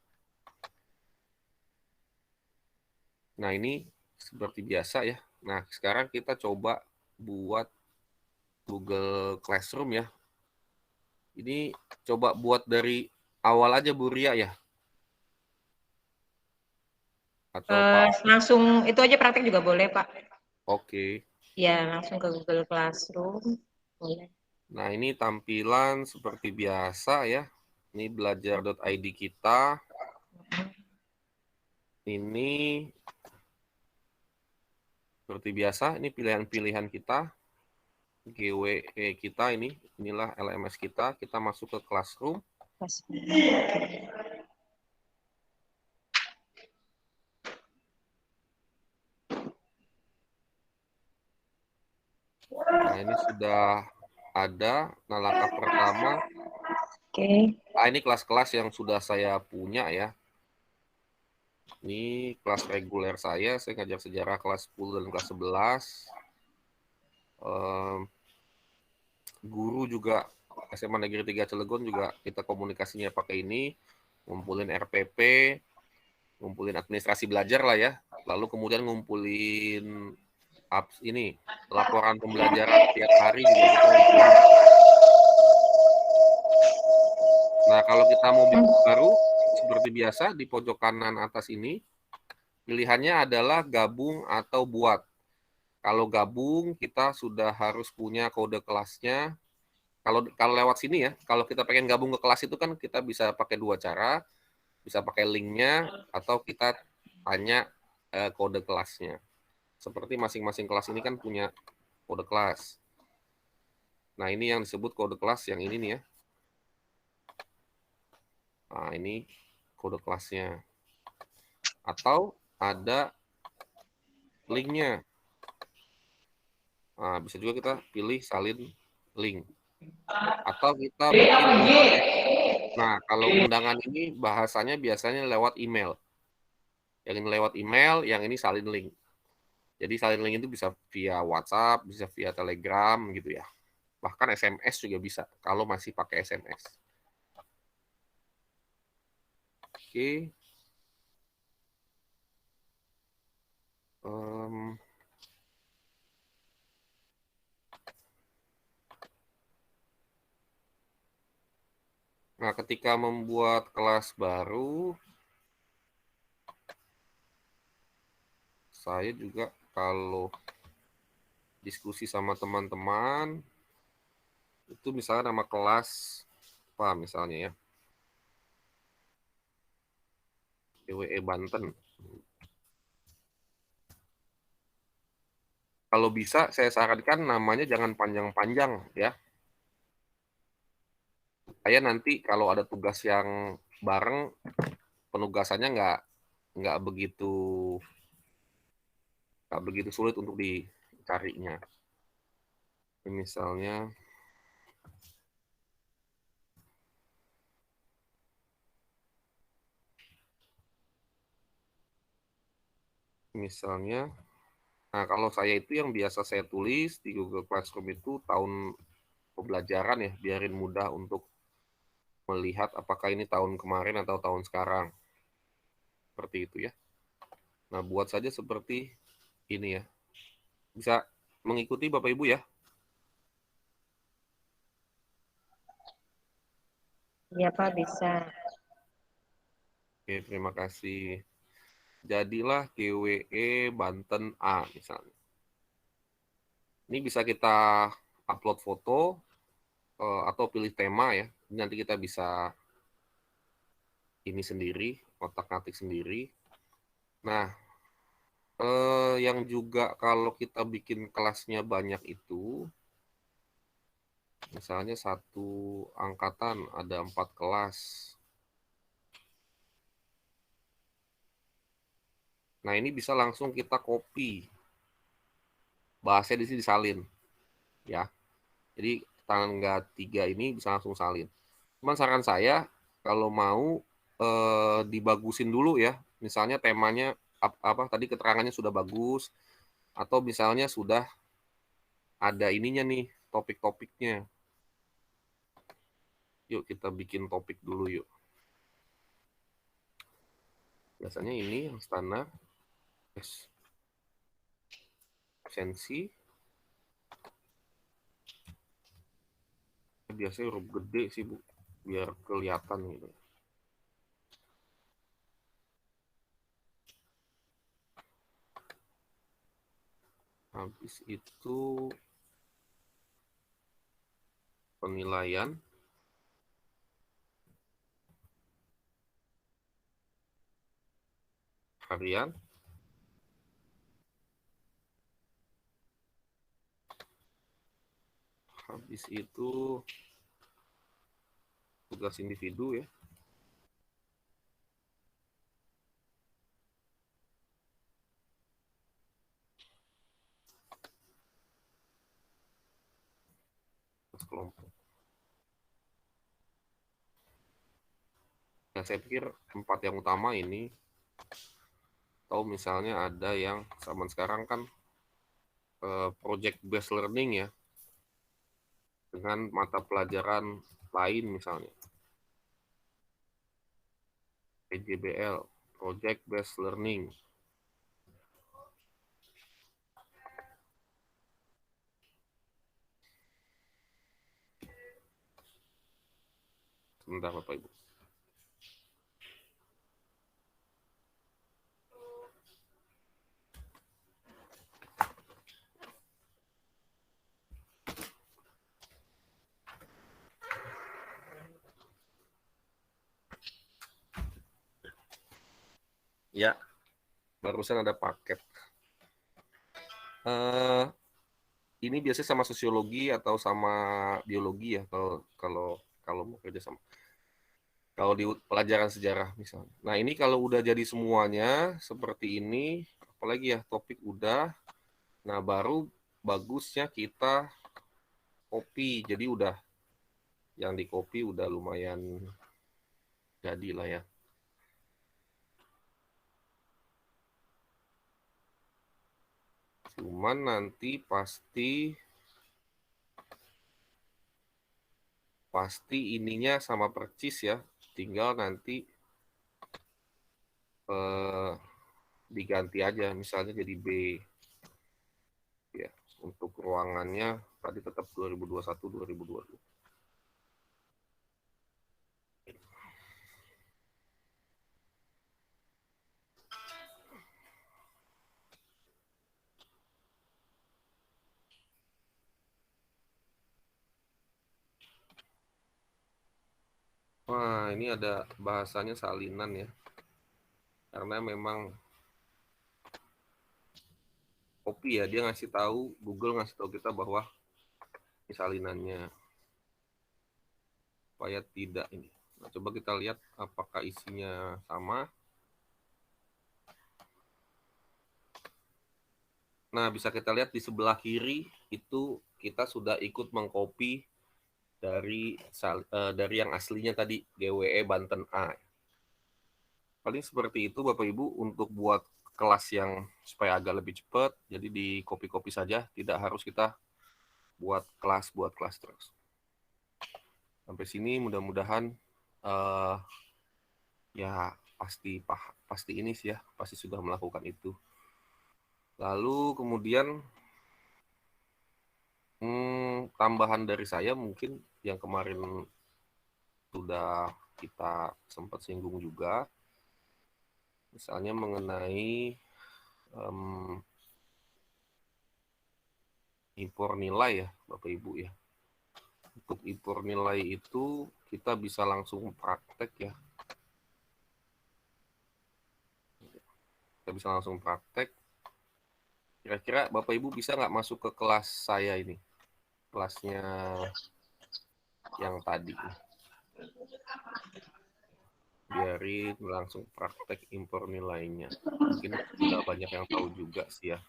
Nah, ini seperti biasa ya. Nah, sekarang kita coba buat Google Classroom ya. Ini coba buat dari awal aja Bu Ria ya. Atau langsung itu aja praktek juga boleh Pak. Oke. Ya, langsung ke Google Classroom. Boleh. Nah, ini tampilan seperti biasa ya. Ini belajar.id kita. Ini seperti biasa, ini pilihan-pilihan kita. GWE kita ini, inilah LMS kita. Kita masuk ke Classroom. Nah, ini sudah ada. Nah, langkah pertama. Nah, ini kelas-kelas yang sudah saya punya ya. Ini kelas reguler saya ngajar sejarah kelas 10 dan kelas 11. Guru juga SMA Negeri 3 Cilegon juga kita komunikasinya pakai ini. Ngumpulin RPP, ngumpulin administrasi belajar lah ya. Lalu kemudian ngumpulin ini laporan pembelajaran tiap hari juga kita ngumpulin. Nah, kalau kita mau bikin baru, seperti biasa di pojok kanan atas ini, pilihannya adalah gabung atau buat. Kalau gabung, kita sudah harus punya kode kelasnya. Kalau lewat sini ya, kalau kita pengen gabung ke kelas itu kan kita bisa pakai dua cara. Bisa pakai linknya atau kita tanya kode kelasnya. Seperti masing-masing kelas ini kan punya kode kelas. Nah, ini yang disebut kode kelas yang ini nih ya. Nah, ini kode kelasnya. Atau ada linknya. Nah, bisa juga kita pilih salin link. Atau kita bikin undangan. Nah, kalau undangan ini bahasanya biasanya lewat email. Yang ini lewat email, yang ini salin link. Jadi salin link itu bisa via WhatsApp, bisa via Telegram gitu ya. Bahkan SMS juga bisa kalau masih pakai SMS. Oke. Nah, ketika membuat kelas baru, saya juga kalau diskusi sama teman-teman, itu misalnya nama kelas, apa misalnya ya, PWE Banten. Kalau bisa, saya sarankan namanya jangan panjang-panjang ya. Saya nanti kalau ada tugas yang bareng, penugasannya nggak begitu sulit untuk dicarinya. Misalnya nah kalau saya itu yang biasa saya tulis di Google Classroom itu tahun pembelajaran ya, biarin mudah untuk melihat apakah ini tahun kemarin atau tahun sekarang. Seperti itu ya. Nah, buat saja seperti ini ya. Bisa mengikuti Bapak Ibu ya. Iya Pak, bisa. Oke, terima kasih. Jadilah GWE Banten A misalnya. Ini bisa kita upload foto atau pilih tema ya. Nanti kita bisa ini sendiri, otak-atik sendiri. Nah, yang juga kalau kita bikin kelasnya banyak itu, misalnya satu angkatan ada 4 kelas. Nah, ini bisa langsung kita copy. Bahasanya di sini disalin. Ya. Jadi tangga 3 ini bisa langsung salin. Cuman saran saya kalau mau dibagusin dulu ya. Misalnya temanya apa tadi keterangannya sudah bagus atau misalnya sudah ada ininya nih, topik-topiknya. Yuk kita bikin topik dulu yuk. Biasanya ini yang standar. Absensi. Biasanya huruf gede sih Bu, biar kelihatan gitu. Habis itu penilaian. Harian. Habis itu tugas individu ya. Tugas kelompok. Nah, saya pikir 4 yang utama ini, atau misalnya ada yang zaman sekarang kan project based learning ya, dengan mata pelajaran lain misalnya. PJBL, project based learning. Sebentar Bapak Ibu. Ya, barusan ada paket. Ini biasanya sama sosiologi atau sama biologi ya kalau mau kerja sama. Kalau di pelajaran sejarah misalnya. Nah, ini kalau udah jadi semuanya seperti ini, apalagi ya topik udah, nah baru bagusnya kita copy. Jadi udah yang di copy udah lumayan jadi lah ya. Cuman nanti pasti ininya sama percis ya. Tinggal nanti diganti aja, misalnya jadi B. Ya, untuk ruangannya tadi tetap 2021-2022. Wah, ini ada bahasanya salinan ya. Karena memang copy ya, dia ngasih tahu, Google ngasih tahu kita bahwa ini salinannya. Supaya tidak ini. Nah, coba kita lihat apakah isinya sama. Nah, bisa kita lihat di sebelah kiri itu kita sudah ikut mengcopy dari yang aslinya tadi GWE Banten A. Paling seperti itu Bapak Ibu untuk buat kelas yang supaya agak lebih cepat. Jadi di copy-copy saja, tidak harus kita buat kelas terus. Sampai sini mudah-mudahan ya pasti ini sih ya, pasti sudah melakukan itu. Lalu kemudian tambahan dari saya mungkin yang kemarin sudah kita sempat singgung juga, misalnya mengenai impor nilai ya Bapak Ibu ya. Untuk impor nilai itu kita bisa langsung praktek ya. Kita bisa langsung praktek. Kira-kira Bapak Ibu bisa nggak masuk ke kelas saya ini? Kelasnya yang tadi. Biarin langsung praktek impor nilainya. Mungkin sudah banyak yang tahu juga sih ya.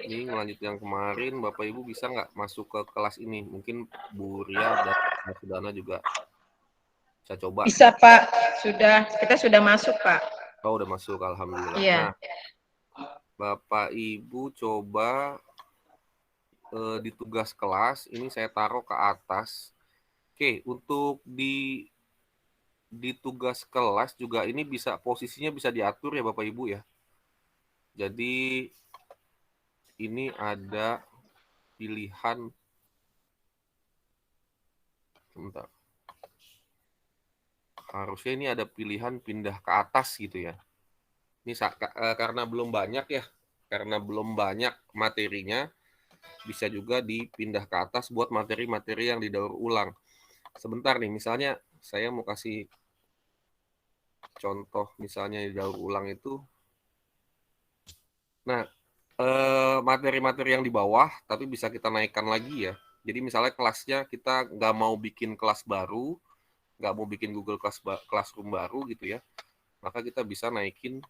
Ini ngelanjut yang kemarin, Bapak Ibu bisa nggak masuk ke kelas ini? Mungkin Bu Ria dan Mas Sudana juga bisa coba. Bisa Pak, kita sudah masuk Pak. Oh udah masuk, alhamdulillah. Iya. Nah, Bapak Ibu coba di tugas kelas, ini saya taruh ke atas. Oke, untuk di tugas kelas juga ini bisa posisinya bisa diatur ya Bapak Ibu ya. Jadi ini ada pilihan, sebentar. Harusnya ini ada pilihan pindah ke atas gitu ya. Ini karena belum banyak ya, karena belum banyak materinya, bisa juga dipindah ke atas buat materi-materi yang didaur ulang. Sebentar nih, misalnya saya mau kasih contoh misalnya didaur ulang itu. Nah, materi-materi yang di bawah, tapi bisa kita naikkan lagi ya. Jadi misalnya kelasnya kita nggak mau bikin kelas baru, nggak mau bikin Google Classroom baru gitu ya, maka kita bisa naikin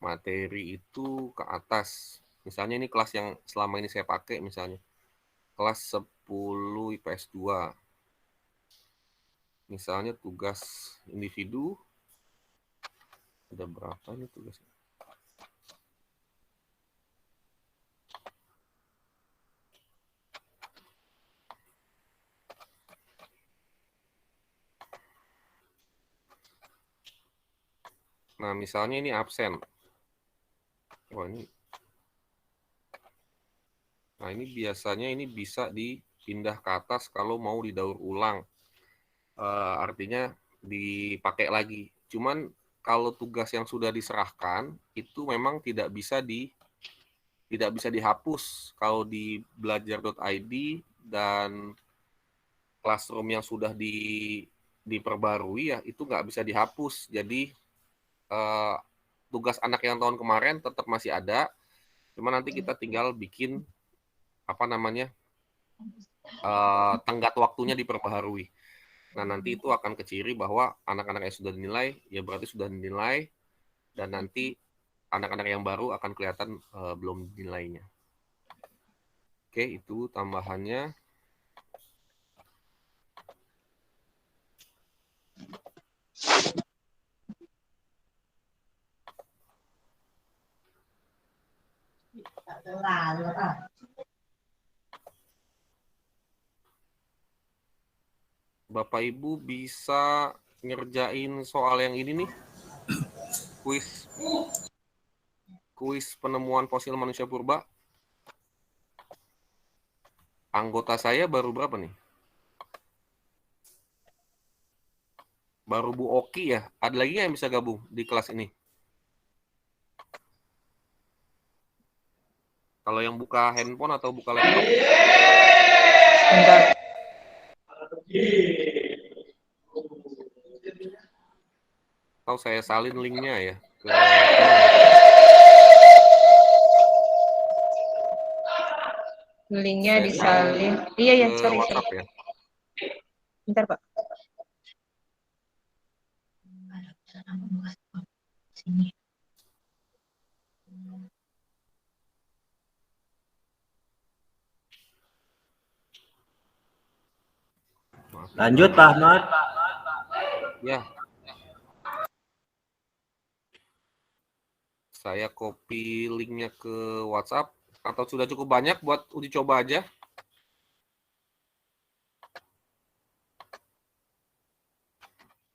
materi itu ke atas. Misalnya ini kelas yang selama ini saya pakai, misalnya kelas 10 IPS 2. Misalnya tugas individu, ada berapa ini tugasnya? Nah, misalnya ini absen. Oh, ini. Nah, ini biasanya ini bisa dipindah ke atas kalau mau didaur ulang. Artinya dipakai lagi. Cuman kalau tugas yang sudah diserahkan itu memang tidak bisa dihapus kalau di belajar.id dan classroom yang sudah diperbarui ya itu nggak bisa dihapus. Jadi tugas anak yang tahun kemarin tetap masih ada, cuma nanti kita tinggal bikin tenggat waktunya diperbaharui. Nah nanti itu akan keciri bahwa anak-anak yang sudah dinilai ya berarti sudah dinilai, dan nanti anak-anak yang baru akan kelihatan belum dinilainya. Oke, itu tambahannya. Bapak Ibu bisa ngerjain soal yang ini nih. Kuis penemuan fosil manusia purba. Anggota saya baru berapa nih? Baru Bu Oki ya. Ada lagi yang bisa gabung di kelas ini? Kalau yang buka handphone atau buka laptop? Sebentar. Atau saya salin linknya ya ke Linknya disalin. Iya, sorry. WhatsApp ya. Bentar, Pak. Sini. Lanjut Pak Ahmad. Ya. Saya copy linknya ke WhatsApp. Atau sudah cukup banyak buat uji coba aja?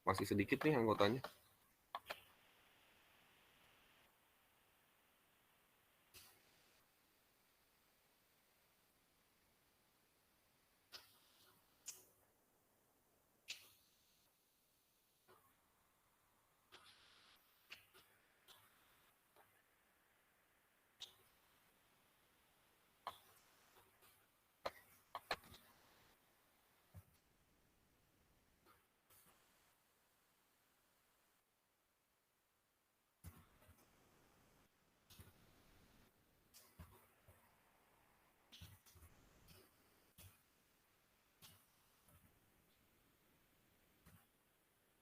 Masih sedikit nih anggotanya.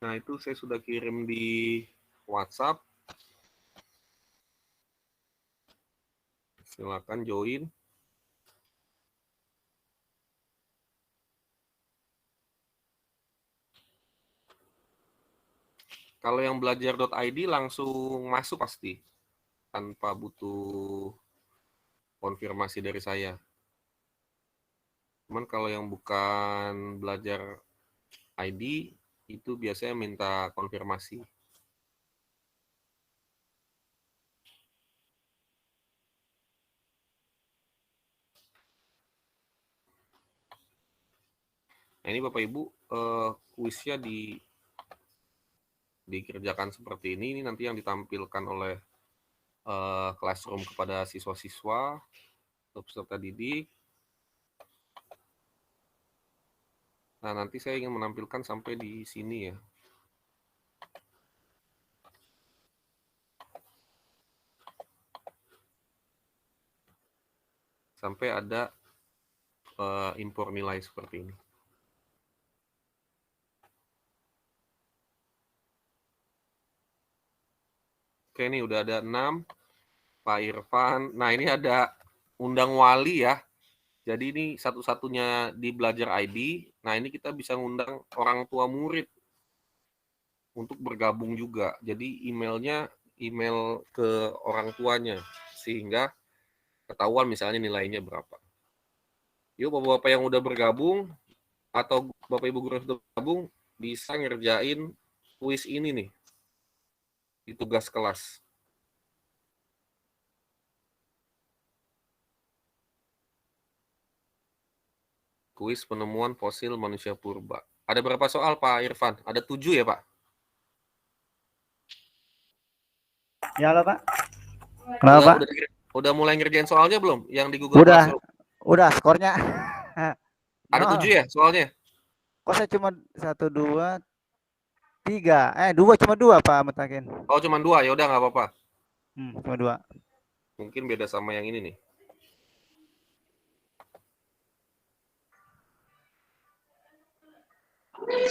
Nah, itu saya sudah kirim di WhatsApp. Silakan join. Kalau yang belajar.id langsung masuk pasti, tanpa butuh konfirmasi dari saya. Cuman kalau yang bukan belajar ID, itu biasanya minta konfirmasi. Nah, ini Bapak Ibu, kuisnya dikerjakan seperti ini. Ini nanti yang ditampilkan oleh classroom kepada siswa-siswa atau peserta didik. Nah, nanti saya ingin menampilkan sampai di sini ya. Sampai ada impor nilai seperti ini. Oke, ini udah ada 6. Pak Irfan. Nah, ini ada undang wali ya. Jadi ini satu-satunya di Belajar ID. Nah, ini kita bisa ngundang orang tua murid untuk bergabung juga. Jadi emailnya email ke orang tuanya. Sehingga ketahuan misalnya nilainya berapa. Yuk, Bapak-Bapak yang udah bergabung atau Bapak-Ibu guru yang sudah bergabung bisa ngerjain kuis ini nih di tugas kelas. Kuis penemuan fosil manusia purba. Ada berapa soal Pak Irfan? Ada 7 ya Pak? Ya halo Pak. Kenapa Pak? Udah mulai ngerjain soalnya belum? Yang di Google Classroom? Udah skornya. Ada 7 ya soalnya? Kok saya cuma 1, 2, 3. Dua, cuma dua Pak Mutakin. Oh, cuma 2, ya udah nggak apa-apa. Cuma dua. Mungkin beda sama yang ini nih.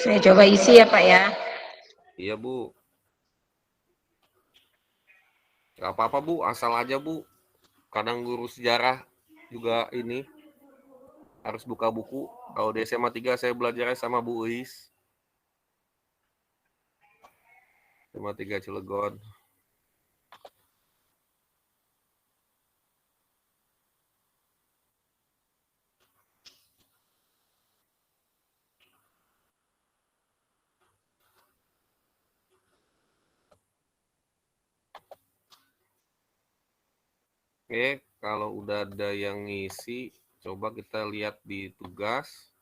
Saya coba isi ya Pak ya. Iya, Bu. Nggak apa-apa, Bu. Asal aja, Bu. Kadang guru sejarah juga ini harus buka buku. Kalau di SMA 3 saya belajarnya sama Bu Uis. SMA 3 Cilegon. Oke, kalau udah ada yang ngisi, coba kita lihat di tugas.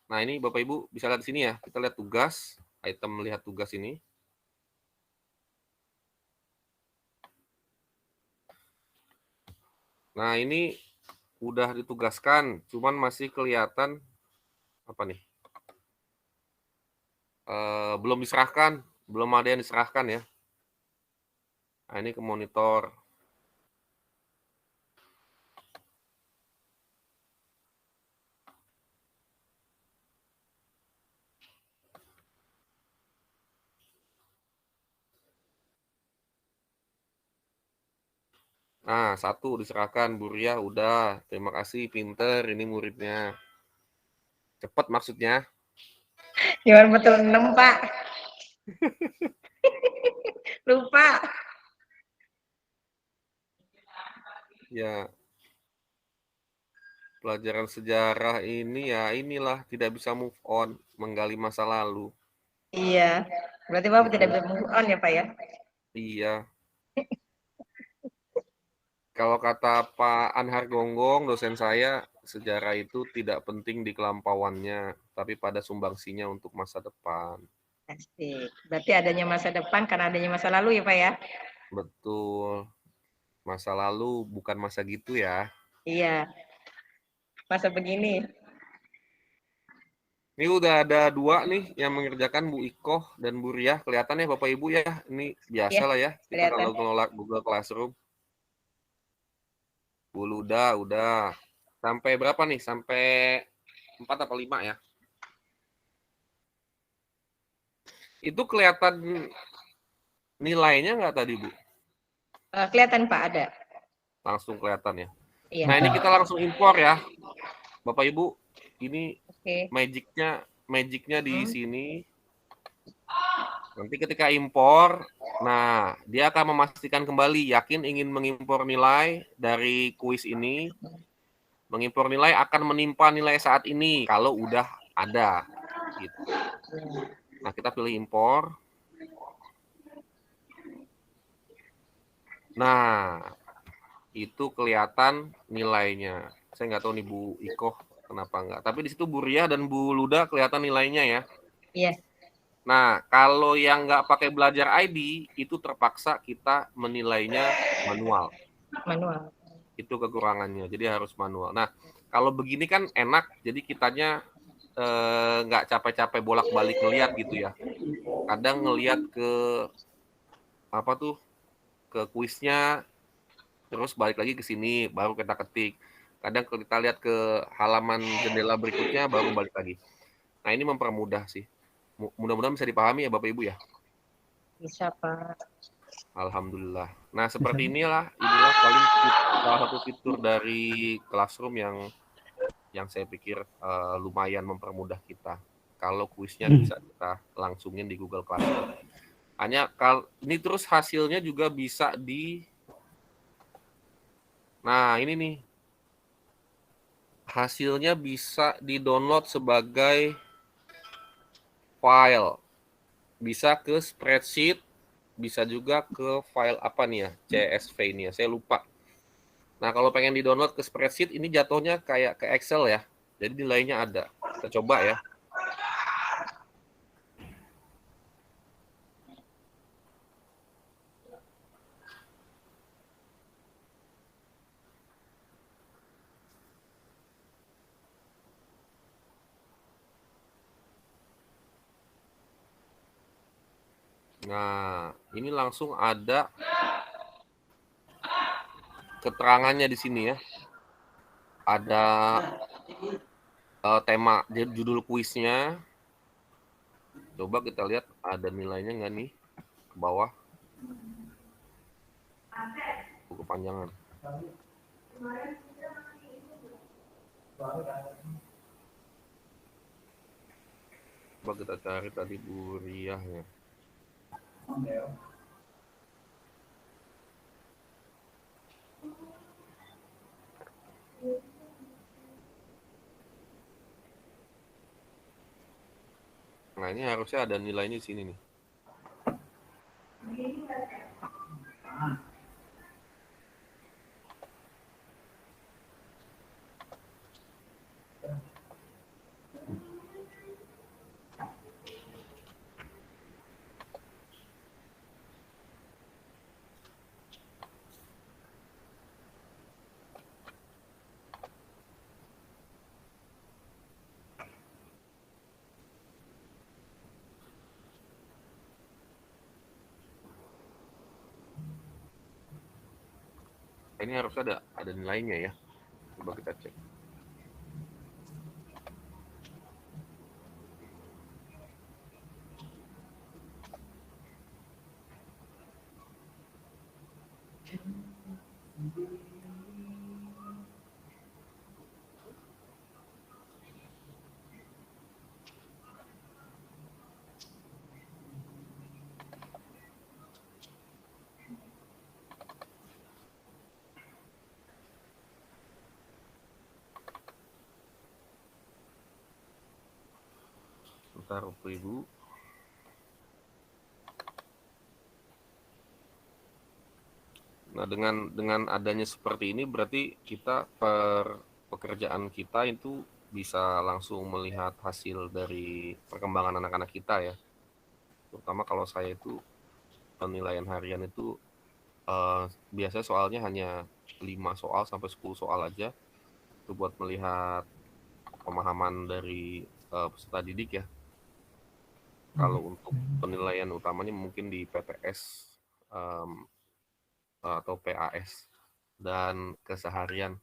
Nah, ini Bapak Ibu bisa lihat di sini ya. Kita lihat tugas, item melihat tugas ini. Nah, ini udah ditugaskan, cuman masih kelihatan apa nih? Belum diserahkan, belum ada yang diserahkan ya. Nah, ini ke monitor. Nah, 1 diserahkan, Buria udah. Terima kasih, pinter ini muridnya. Cepet maksudnya. Gimana betul 6 Pak? Lupa. Ya, pelajaran sejarah ini ya inilah tidak bisa move on, menggali masa lalu. Iya. Berarti Bapak tidak bisa move on ya Pak ya? Iya. Kalau kata Pak Anhar Gonggong, dosen saya, sejarah itu tidak penting di kelampauannya, tapi pada sumbangsinya untuk masa depan. Asik. Berarti adanya masa depan karena adanya masa lalu ya Pak ya? Betul. Masa lalu bukan masa gitu ya. Iya. Masa begini. Ini udah ada 2 nih yang mengerjakan, Bu Ikoh dan Bu Riah. Kelihatan ya Bapak Ibu ya. Ini biasa Ya, lah ya. Kita kelihatan. kalau ngelola Google Classroom. Bu Luda udah. Sampai berapa nih? Sampai 4 apa 5 ya? Itu kelihatan nilainya nggak tadi, Bu? Kelihatan Pak ada. Langsung kelihatan ya. Iya. Nah, ini kita langsung impor ya. Bapak Ibu, ini Oke. magicnya di sini. Nanti ketika impor, nah dia akan memastikan kembali yakin ingin mengimpor nilai dari kuis ini. Mengimpor nilai akan menimpa nilai saat ini kalau udah ada. Gitu. Nah, kita pilih impor. Nah, itu kelihatan nilainya. Saya nggak tahu nih Bu Ikoh kenapa nggak. Tapi di situ Bu Ria dan Bu Luda kelihatan nilainya ya. Iya. Nah, kalau yang nggak pakai belajar ID, itu terpaksa kita menilainya manual. Manual. Itu kekurangannya, jadi harus manual. Nah, kalau begini kan enak, jadi kitanya nggak capek-capek bolak-balik ngeliat gitu ya. Kadang ngeliat ke apa tuh, ke kuisnya, terus balik lagi ke sini, baru kita ketik. Kadang kalau kita lihat ke halaman jendela berikutnya, baru balik lagi. Nah, ini mempermudah sih. Mudah-mudahan bisa dipahami ya Bapak Ibu ya. Bisa Pak. Alhamdulillah. Nah, seperti inilah paling salah satu fitur dari Classroom yang saya pikir lumayan mempermudah kita. Kalau kuisnya bisa kita langsungin di Google Classroom. Hanya ini terus hasilnya juga bisa Nah, ini nih. Hasilnya bisa di-download sebagai file. Bisa ke spreadsheet, bisa juga ke file apa nih ya, CSV ini ya, saya lupa. Nah, kalau pengen di-download ke spreadsheet, ini jatuhnya kayak ke Excel ya. Jadi nilainya ada. Kita coba ya. Nah, ini langsung ada keterangannya di sini ya. Ada tema, judul kuisnya. Coba kita lihat ada nilainya nggak nih ke bawah. Kepanjangan. Coba kita cari tadi Buriahnya. Nah, ini harusnya ada nilainya di sini nih. Ini harusnya ada nilainya ya. Coba kita cek. Bentar, Ibu. Nah, dengan adanya seperti ini berarti kita pekerjaan kita itu bisa langsung melihat hasil dari perkembangan anak-anak kita ya. Terutama kalau saya itu penilaian harian itu biasanya soalnya hanya 5 soal sampai 10 soal aja. Itu buat melihat pemahaman dari peserta didik ya. Kalau untuk penilaian utamanya mungkin di PTS atau PAS dan keseharian.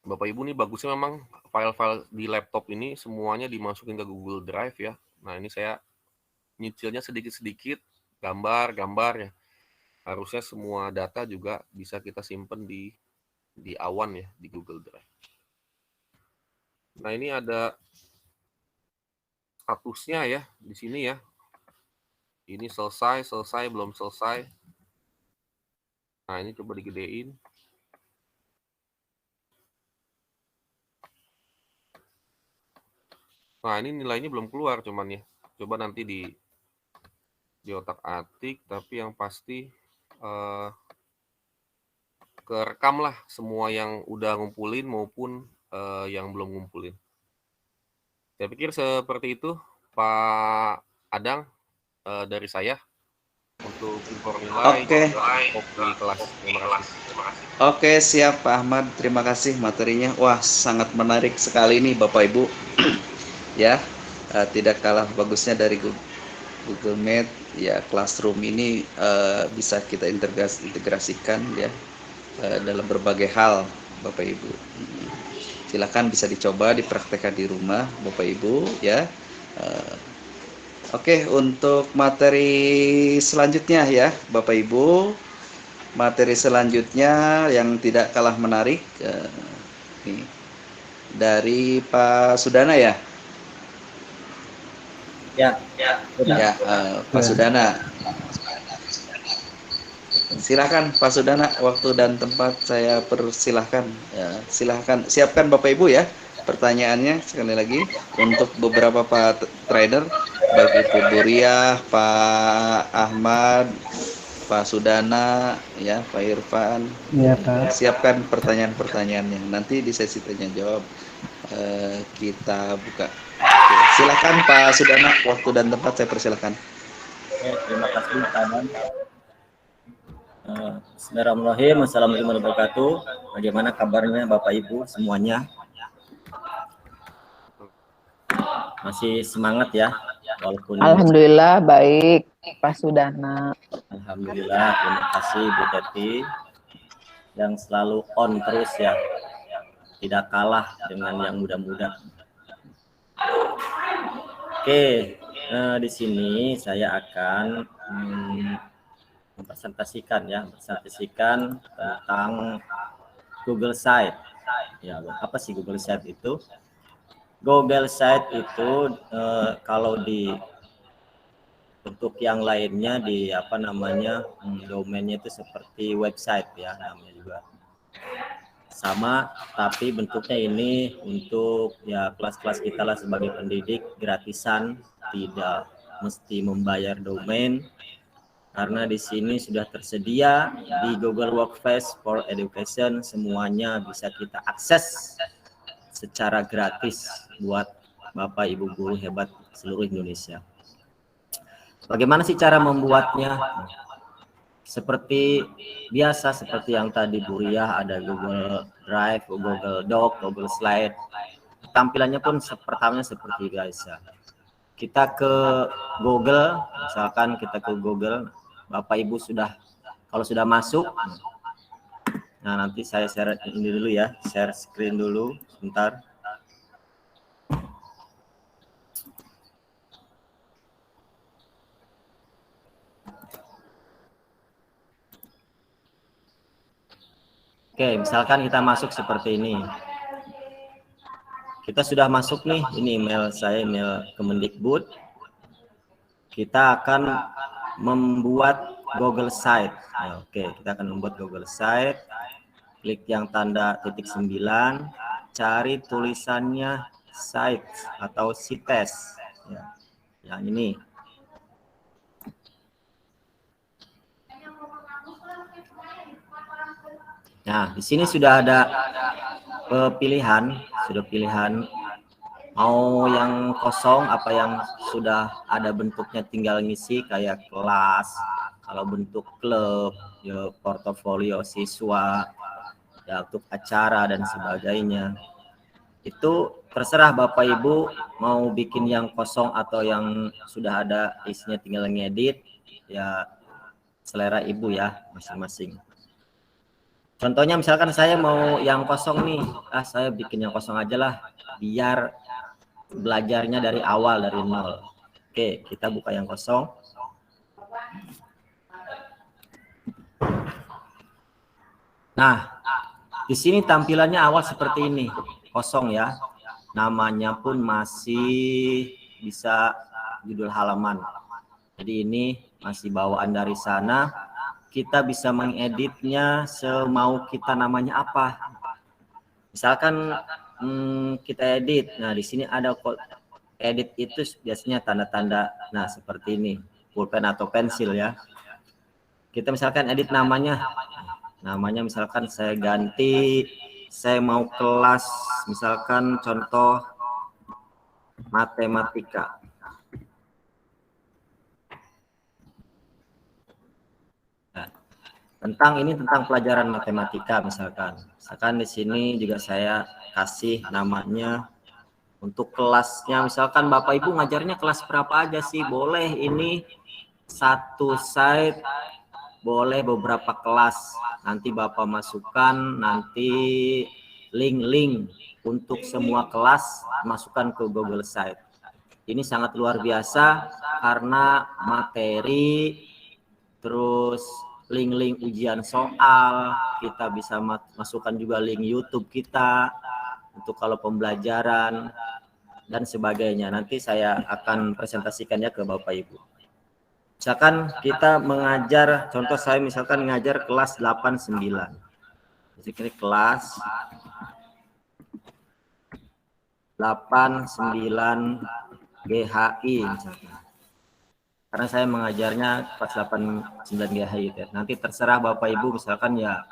Bapak Ibu nih bagusnya memang file-file di laptop ini semuanya dimasukin ke Google Drive ya. Nah, ini saya nyicilnya sedikit-sedikit, gambar-gambar ya. Harusnya semua data juga bisa kita simpen di awan ya, di Google Drive. Nah, ini ada statusnya ya di sini ya. Ini selesai, belum selesai. Nah, ini coba digedein. Nah, ini nilainya belum keluar cuman ya. Coba nanti di otak-atik, tapi yang pasti kerekam lah semua yang udah ngumpulin maupun yang belum ngumpulin. Saya pikir seperti itu, Pak Adang, dari saya untuk info nilai kopi kelas. Terima kasih. Oke, siap Pak Ahmad. Terima kasih materinya. Wah, sangat menarik sekali nih Bapak Ibu. Ya, tidak kalah bagusnya dari Google Meet. Ya, Classroom ini bisa kita integrasikan ya dalam berbagai hal, Bapak Ibu. Silakan bisa dicoba dipraktekkan di rumah, Bapak Ibu ya. Oke, untuk materi selanjutnya ya, Bapak Ibu. Materi selanjutnya yang tidak kalah menarik nih, dari Pak Sudana ya. Ya, Pak Sudana. Silakan Pak Sudana, waktu dan tempat saya persilahkan. Ya, silahkan siapkan Bapak Ibu ya pertanyaannya sekali lagi untuk beberapa Pak trainer, baik itu Buriah, Pak Ahmad, Pak Sudana, ya Pak Irfan. Ya, Pak. Siapkan pertanyaan-pertanyaannya. Nanti di sesi tanya jawab kita buka. Oke, silakan Pak Sudana, waktu dan tempat saya persilakan. Terima kasih Pak Adan. Bismillahirrahmanirrahim. Assalamualaikum warahmatullahi wabarakatuh. Bagaimana kabarnya Bapak Ibu semuanya? Masih semangat ya Walaupun ini, Alhamdulillah baik, Pak Sudana. alhamdulillah, terima kasih Bu Teti yang selalu on terus ya, tidak kalah dengan yang muda-muda. Oke, di sini saya akan mempresentasikan tentang Google Site. Ya, apa sih Google Site itu? Google Site itu kalau di untuk yang lainnya di domainnya itu seperti website ya, namanya juga sama, tapi bentuknya ini untuk ya kelas-kelas kita lah sebagai pendidik, gratisan, tidak mesti membayar domain karena di sini sudah tersedia di Google Workspace for Education, semuanya bisa kita akses secara gratis buat Bapak Ibu guru hebat seluruh Indonesia. Bagaimana sih cara membuatnya? Seperti biasa, seperti yang tadi Bu Ria, ada Google Drive, Google Doc, Google Slide. Tampilannya pun pertamanya seperti biasa. Kita ke Google, misalkan kita ke Google, Bapak Ibu kalau sudah masuk, nah nanti saya share ini dulu ya, share screen dulu sebentar. Oke, misalkan kita masuk seperti ini. Kita sudah masuk nih, ini email saya, email Kemendikbud. Kita akan membuat Google Site. Nah, oke, kita akan membuat Google Site. Klik yang tanda titik 9, cari tulisannya site atau sites. Ya, yang ini. Nah, di sini sudah ada pilihan mau yang kosong, apa yang sudah ada bentuknya tinggal ngisi kayak kelas, kalau bentuk klub, ya, portofolio siswa, ya, untuk acara dan sebagainya. Itu terserah Bapak Ibu mau bikin yang kosong atau yang sudah ada isinya tinggal ngedit, ya selera Ibu ya masing-masing. Contohnya misalkan saya mau yang kosong nih, saya bikin yang kosong aja lah, biar belajarnya dari awal, dari nol. Oke, kita buka yang kosong. Nah, di sini tampilannya awal seperti ini, kosong ya. Namanya pun masih bisa judul halaman. Jadi ini masih bawaan dari sana. Kita bisa mengeditnya semau kita, namanya apa. Misalkan kita edit. Nah, di sini ada edit itu biasanya tanda-tanda. Nah, seperti ini, pulpen atau pensil ya. Kita misalkan edit namanya. Namanya misalkan saya ganti, saya mau kelas misalkan contoh matematika. Tentang pelajaran matematika misalkan di sini juga saya kasih namanya untuk kelasnya, misalkan Bapak Ibu ngajarnya kelas berapa aja sih, boleh ini satu site, boleh beberapa kelas, nanti Bapak masukkan nanti link-link untuk semua kelas, masukkan ke Google Site. Ini sangat luar biasa karena materi terus link-link ujian soal, kita bisa masukkan juga link YouTube kita untuk kalau pembelajaran dan sebagainya. Nanti saya akan presentasikannya ke Bapak Ibu. Misalkan kita mengajar, contoh saya misalkan mengajar kelas 8-9. Jadi ini kelas 8-9 GHI misalkan. Karena saya mengajarnya kelas 8-9 GHI gitu. Nanti terserah Bapak Ibu misalkan ya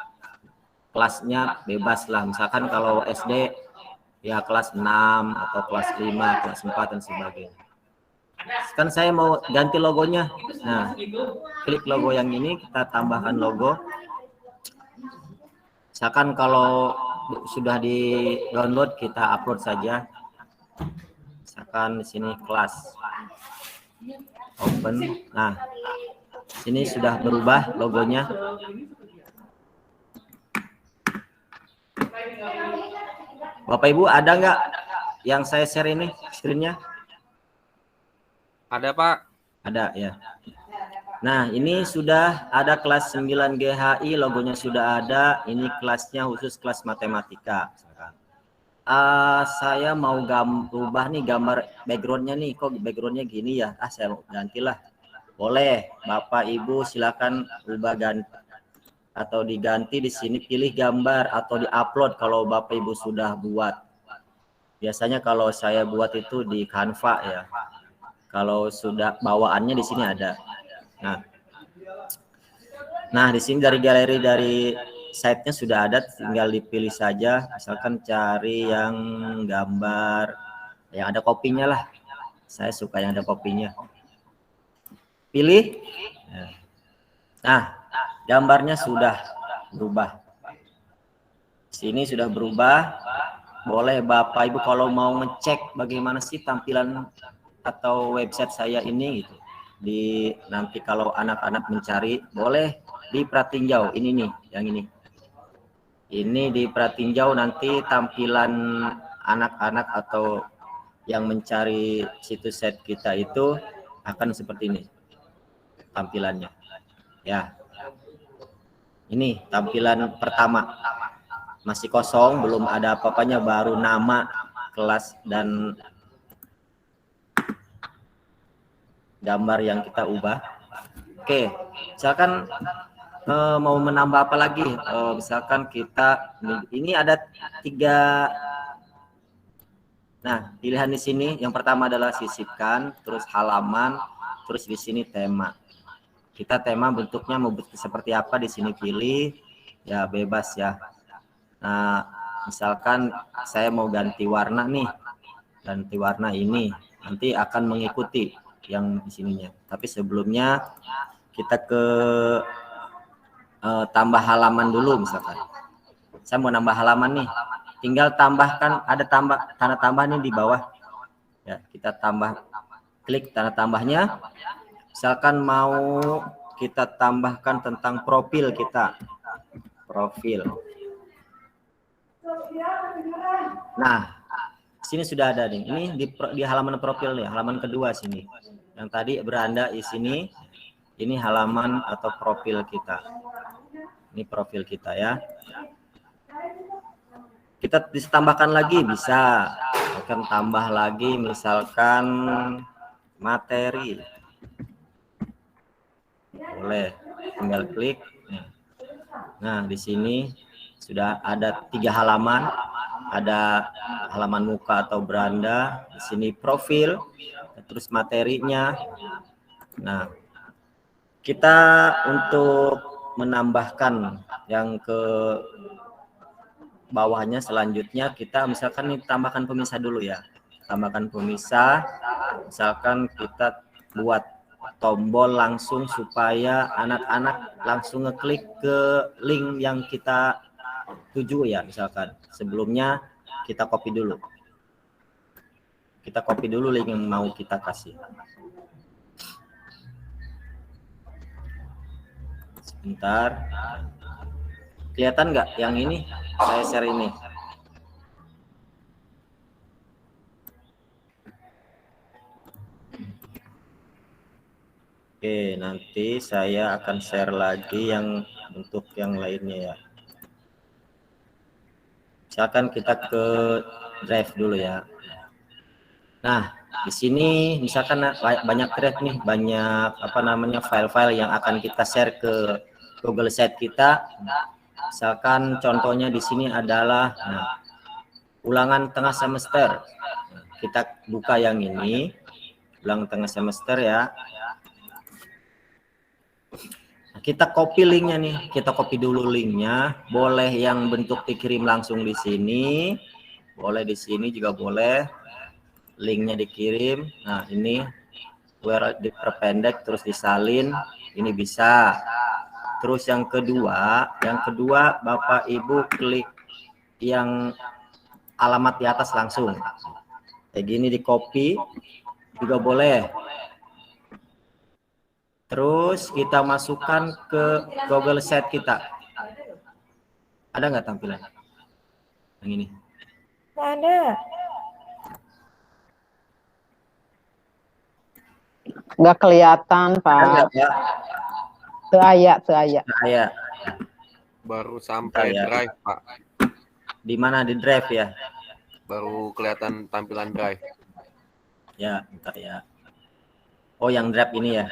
kelasnya bebas lah. Misalkan kalau SD ya kelas 6 atau kelas 5, kelas 4 dan sebagainya. Kan saya mau ganti logonya. Nah, klik logo yang ini, kita tambahkan logo. Misalkan kalau sudah di-download kita upload saja. Misalkan di sini kelas. Open. Nah, sini sudah berubah logonya. Bapak Ibu ada nggak yang saya share ini screen-nya? Ada Pak. Ada ya. Nah, ini sudah ada kelas 9 GHI, logonya sudah ada. Ini kelasnya khusus kelas matematika. Saya mau ubah nih gambar backgroundnya nih. Kok backgroundnya gini ya? Saya mau gantilah. Boleh, Bapak Ibu silakan ubah ganti atau diganti di sini. Pilih gambar atau diupload kalau Bapak Ibu sudah buat. Biasanya kalau saya buat itu di Canva ya. Kalau sudah bawaannya di sini ada. Nah, di sini dari galeri dari site-nya sudah ada, tinggal dipilih saja. Misalkan cari yang gambar yang ada kopinya lah. Saya suka yang ada kopinya. Pilih. Nah, gambarnya sudah berubah. Sini sudah berubah. Boleh Bapak Ibu kalau mau ngecek bagaimana sih tampilan atau website saya ini gitu. Nanti kalau anak-anak mencari boleh dipratinjau ini nih, yang ini dipratinjau, nanti tampilan anak-anak atau yang mencari situs set kita itu akan seperti ini tampilannya ya. Ini tampilan pertama masih kosong, belum ada apa-apanya, baru nama, kelas, dan gambar yang kita ubah. Oke, misalkan mau menambah apa lagi? Misalkan kita ini ada 3. Nah, pilihan di sini yang pertama adalah sisipkan, terus halaman, terus di sini tema. Kita tema bentuknya mau seperti apa di sini pilih, ya bebas ya. Nah, misalkan saya mau ganti warna nih, ganti warna ini, nanti akan mengikuti yang di sininya. Tapi sebelumnya kita ke tambah halaman dulu. Misalkan saya mau nambah halaman nih, tinggal tambahkan, ada tanda tambah nih di bawah ya, kita tambah, klik tanda tambahnya. Misalkan mau kita tambahkan tentang profil kita, profil. Nah, sini sudah ada nih. Ini di halaman profil nih, halaman kedua sini. Yang tadi beranda di sini, ini halaman atau profil kita. Ini profil kita ya. Kita bisa tambahkan lagi, bisa. Akan tambah lagi misalkan materi. Boleh, tinggal klik. Nah, di sini sudah ada 3 halaman. Ada halaman muka atau beranda, di sini profil, terus materinya. Nah, kita untuk menambahkan yang ke bawahnya selanjutnya, kita misalkan nih tambahkan pemisah dulu ya. Tambahkan pemisah, misalkan kita buat tombol langsung supaya anak-anak langsung ngeklik ke link yang kita tuju ya. Misalkan sebelumnya kita copy dulu, link yang mau kita kasih. Sebentar, kelihatan nggak yang ini saya share ini? Oke, nanti saya akan share lagi yang untuk yang lainnya ya. Misalkan kita ke drive dulu ya. Nah, di sini misalkan banyak drive nih, banyak file-file yang akan kita share ke Google Sheet kita. Misalkan contohnya di sini adalah ulangan tengah semester. Kita buka yang ini, ulangan tengah semester ya. Kita copy linknya nih, kita copy dulu linknya. Boleh yang bentuk dikirim langsung di sini, boleh di sini juga boleh. Linknya dikirim. Nah, ini diperpendek terus disalin, ini bisa. Terus yang kedua Bapak Ibu klik yang alamat di atas langsung. Kayak gini di copy juga boleh. Terus kita masukkan ke Google Sheet kita. Ada nggak tampilan? Yang ini. Ada. Nggak kelihatan, Ada nggak, Pak. Pak? Seaya. Saya. Baru sampai Bentar ya. drive, Pak. Di mana? Di drive ya? Baru kelihatan tampilan drive. Ya, bentar ya. Oh, yang drive ini ya.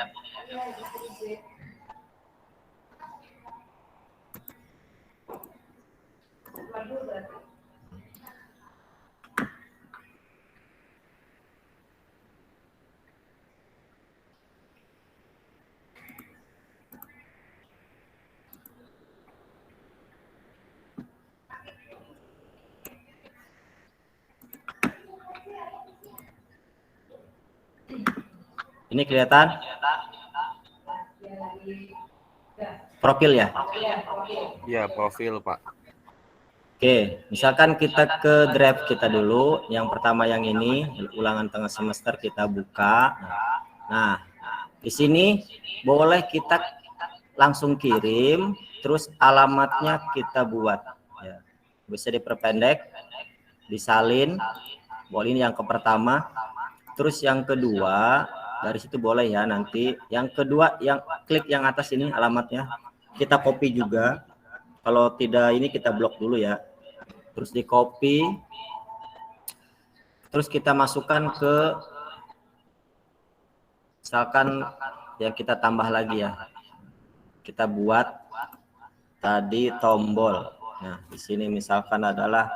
Ini kelihatan? Profil ya? Iya, profil, Pak. Oke, misalkan kita ke drive kita dulu. Yang pertama yang ini, ulangan tengah semester kita buka. Nah, di sini boleh kita langsung kirim, terus alamatnya kita buat. Ya, bisa diperpendek, disalin. Boleh ini yang ke pertama. Terus yang kedua, dari situ boleh ya nanti. Yang kedua, yang klik yang atas ini alamatnya. Kita copy juga. Kalau tidak ini kita blok dulu ya. Terus di copy. Terus kita masukkan ke misalkan yang kita tambah lagi ya. Kita buat tadi tombol. Nah, di sini misalkan adalah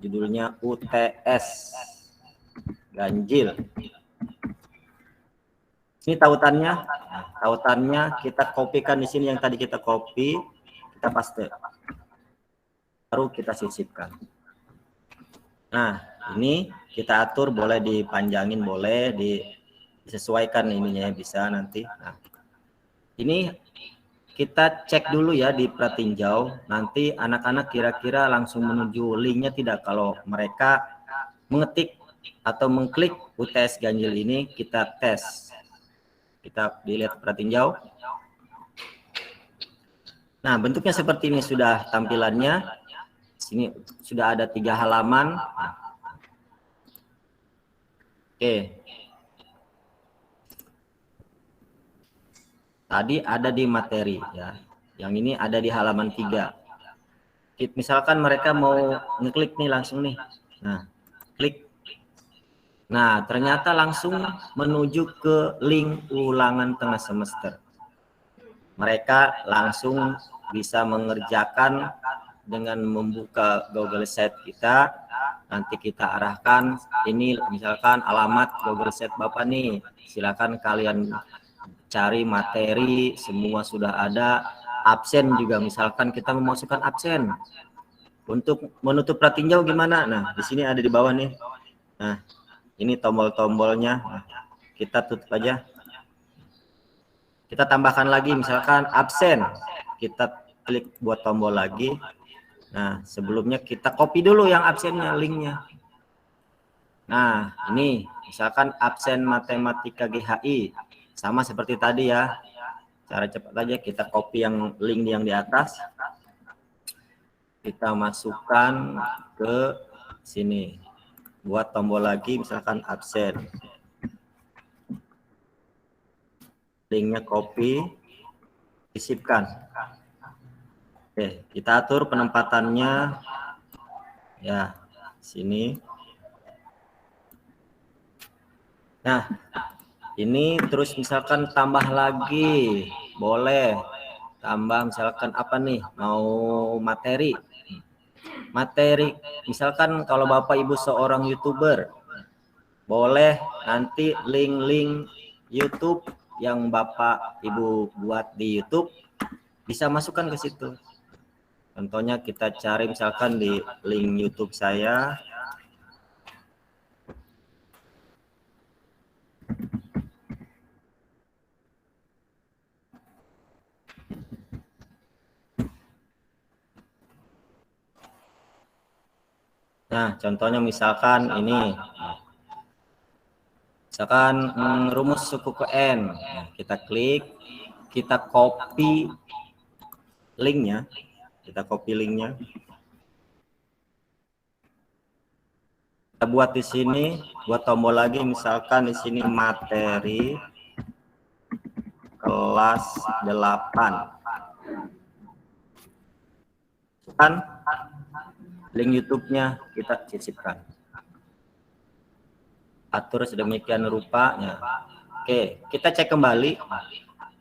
judulnya UTS ganjil. Ini tautannya. Nah, tautannya kita kopikan di sini yang tadi kita copy, kita paste. Baru kita sisipkan. Nah, ini kita atur, boleh dipanjangin, boleh disesuaikan ininya, bisa nanti. Nah, ini kita cek dulu ya di pratinjau. Nanti anak-anak kira-kira langsung menuju linknya tidak. Kalau mereka mengetik atau mengklik UTS ganjil ini, kita tes. Kita dilihat pratinjau. Nah, bentuknya seperti ini sudah tampilannya. Sini sudah ada 3 halaman. Oke. Tadi ada di materi ya. Yang ini ada di halaman 3. Misalkan mereka mau ngeklik nih langsung nih. Nah, klik. Nah, ternyata langsung menuju ke link ulangan tengah semester. Mereka langsung bisa mengerjakan dengan membuka Google Sheet kita. Nanti kita arahkan ini misalkan alamat Google Sheet Bapak nih. Silakan kalian cari materi, semua sudah ada. Absen juga misalkan kita memasukkan absen. Untuk menutup pratinjau gimana? Nah, di sini ada di bawah nih. Nah, ini tombol-tombolnya. Nah, kita tutup aja. Kita tambahkan lagi misalkan absen. Kita klik buat tombol lagi. Nah, sebelumnya kita copy dulu yang absennya, linknya. Nah, ini misalkan absen matematika GHI. Sama seperti tadi ya. Cara cepat aja kita copy yang link yang di atas. Kita masukkan ke sini. Buat tombol lagi misalkan absen. Linknya copy, sisipkan. Oke, kita atur penempatannya ya sini. Nah, ini terus misalkan tambah lagi, boleh tambah misalkan apa nih, mau materi. Misalkan kalau Bapak Ibu seorang YouTuber, boleh nanti link-link YouTube yang Bapak Ibu buat di YouTube bisa masukkan ke situ. Contohnya kita cari misalkan di link YouTube saya. Nah, contohnya misalkan ini. Misalkan rumus suku ke N, nah, kita klik, kita copy linknya, kita buat di sini, buat tombol lagi, misalkan di sini materi kelas 8, kan link YouTube-nya kita sisipkan. Atur sedemikian rupanya. Oke, kita cek kembali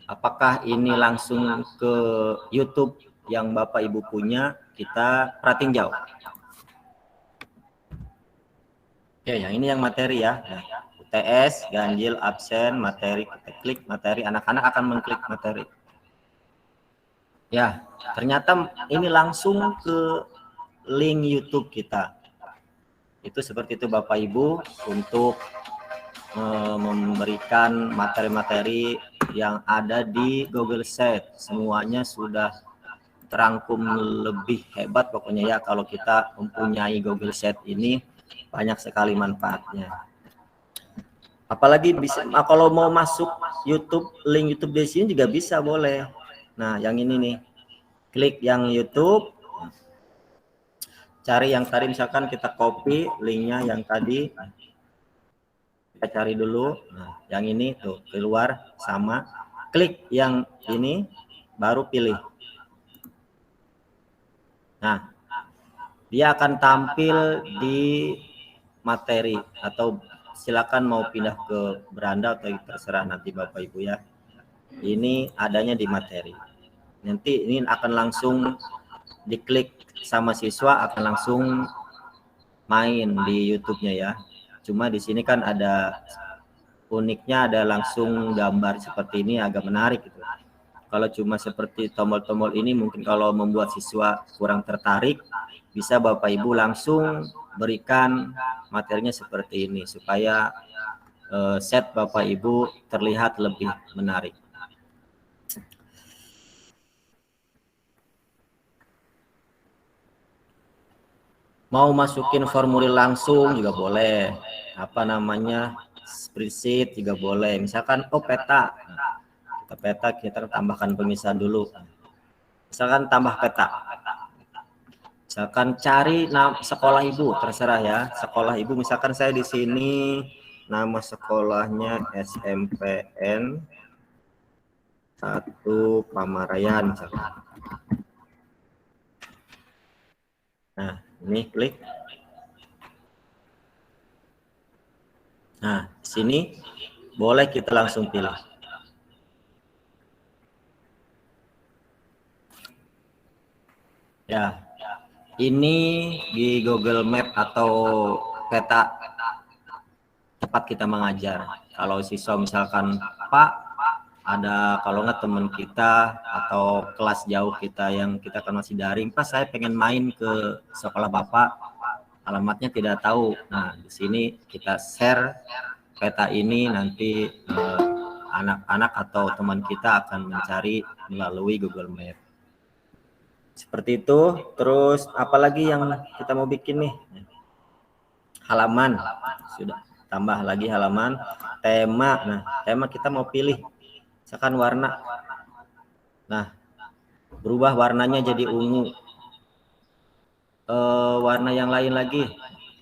apakah ini langsung ke YouTube yang Bapak Ibu punya. Kita pratinjau. Oke, yang ini yang materi ya. Nah, UTS, ganjil, absen, materi, kita klik materi, anak-anak akan mengklik materi. Ya, ternyata ini langsung ke link YouTube kita. Itu seperti itu Bapak Ibu untuk memberikan materi-materi yang ada di Google Sheet. Semuanya sudah terangkum lebih hebat pokoknya ya, kalau kita mempunyai Google Sheet ini banyak sekali manfaatnya. Apalagi bisa kalau mau masuk YouTube, link YouTube di sini juga bisa, boleh. Nah, yang ini nih. Klik yang YouTube. Cari yang tadi, misalkan kita copy linknya yang tadi, kita cari dulu. Nah, yang ini tuh keluar sama, klik yang ini baru pilih. Nah, dia akan tampil di materi, atau silakan mau pindah ke beranda atau terserah nanti Bapak Ibu ya. Ini adanya di materi. Nanti ini akan langsung diklik sama siswa, akan langsung main di YouTube-nya ya. Cuma di sini kan ada uniknya, ada langsung gambar seperti ini, agak menarik gitu. Kalau cuma seperti tombol-tombol ini mungkin kalau membuat siswa kurang tertarik, bisa Bapak Ibu langsung berikan materinya seperti ini supaya set Bapak Ibu terlihat lebih menarik. Mau masukin formulir langsung juga boleh, apa namanya, spreadsheet juga boleh. Misalkan peta, kita tambahkan pemisahan dulu. Misalkan tambah peta, misalkan cari sekolah ibu, terserah ya, sekolah ibu. Misalkan saya di sini nama sekolahnya SMPN 1 Pamarayan misalkan. Nah, ini klik. Nah, di sini boleh kita langsung pilih. Ya, ini di Google Map atau peta tempat kita mengajar. Kalau siswa misalkan, Pak, ada kalau nggak teman kita atau kelas jauh kita yang kita kan masih daring, Pak, saya pengen main ke sekolah Bapak, alamatnya tidak tahu. Nah, di sini kita share peta ini, nanti anak-anak atau teman kita akan mencari melalui Google Map. Seperti itu. Terus apalagi yang kita mau bikin nih? Halaman. Sudah, tambah lagi halaman. Tema. Nah, tema kita mau pilih. Misalkan warna. Nah, berubah warnanya jadi ungu. Warna yang lain lagi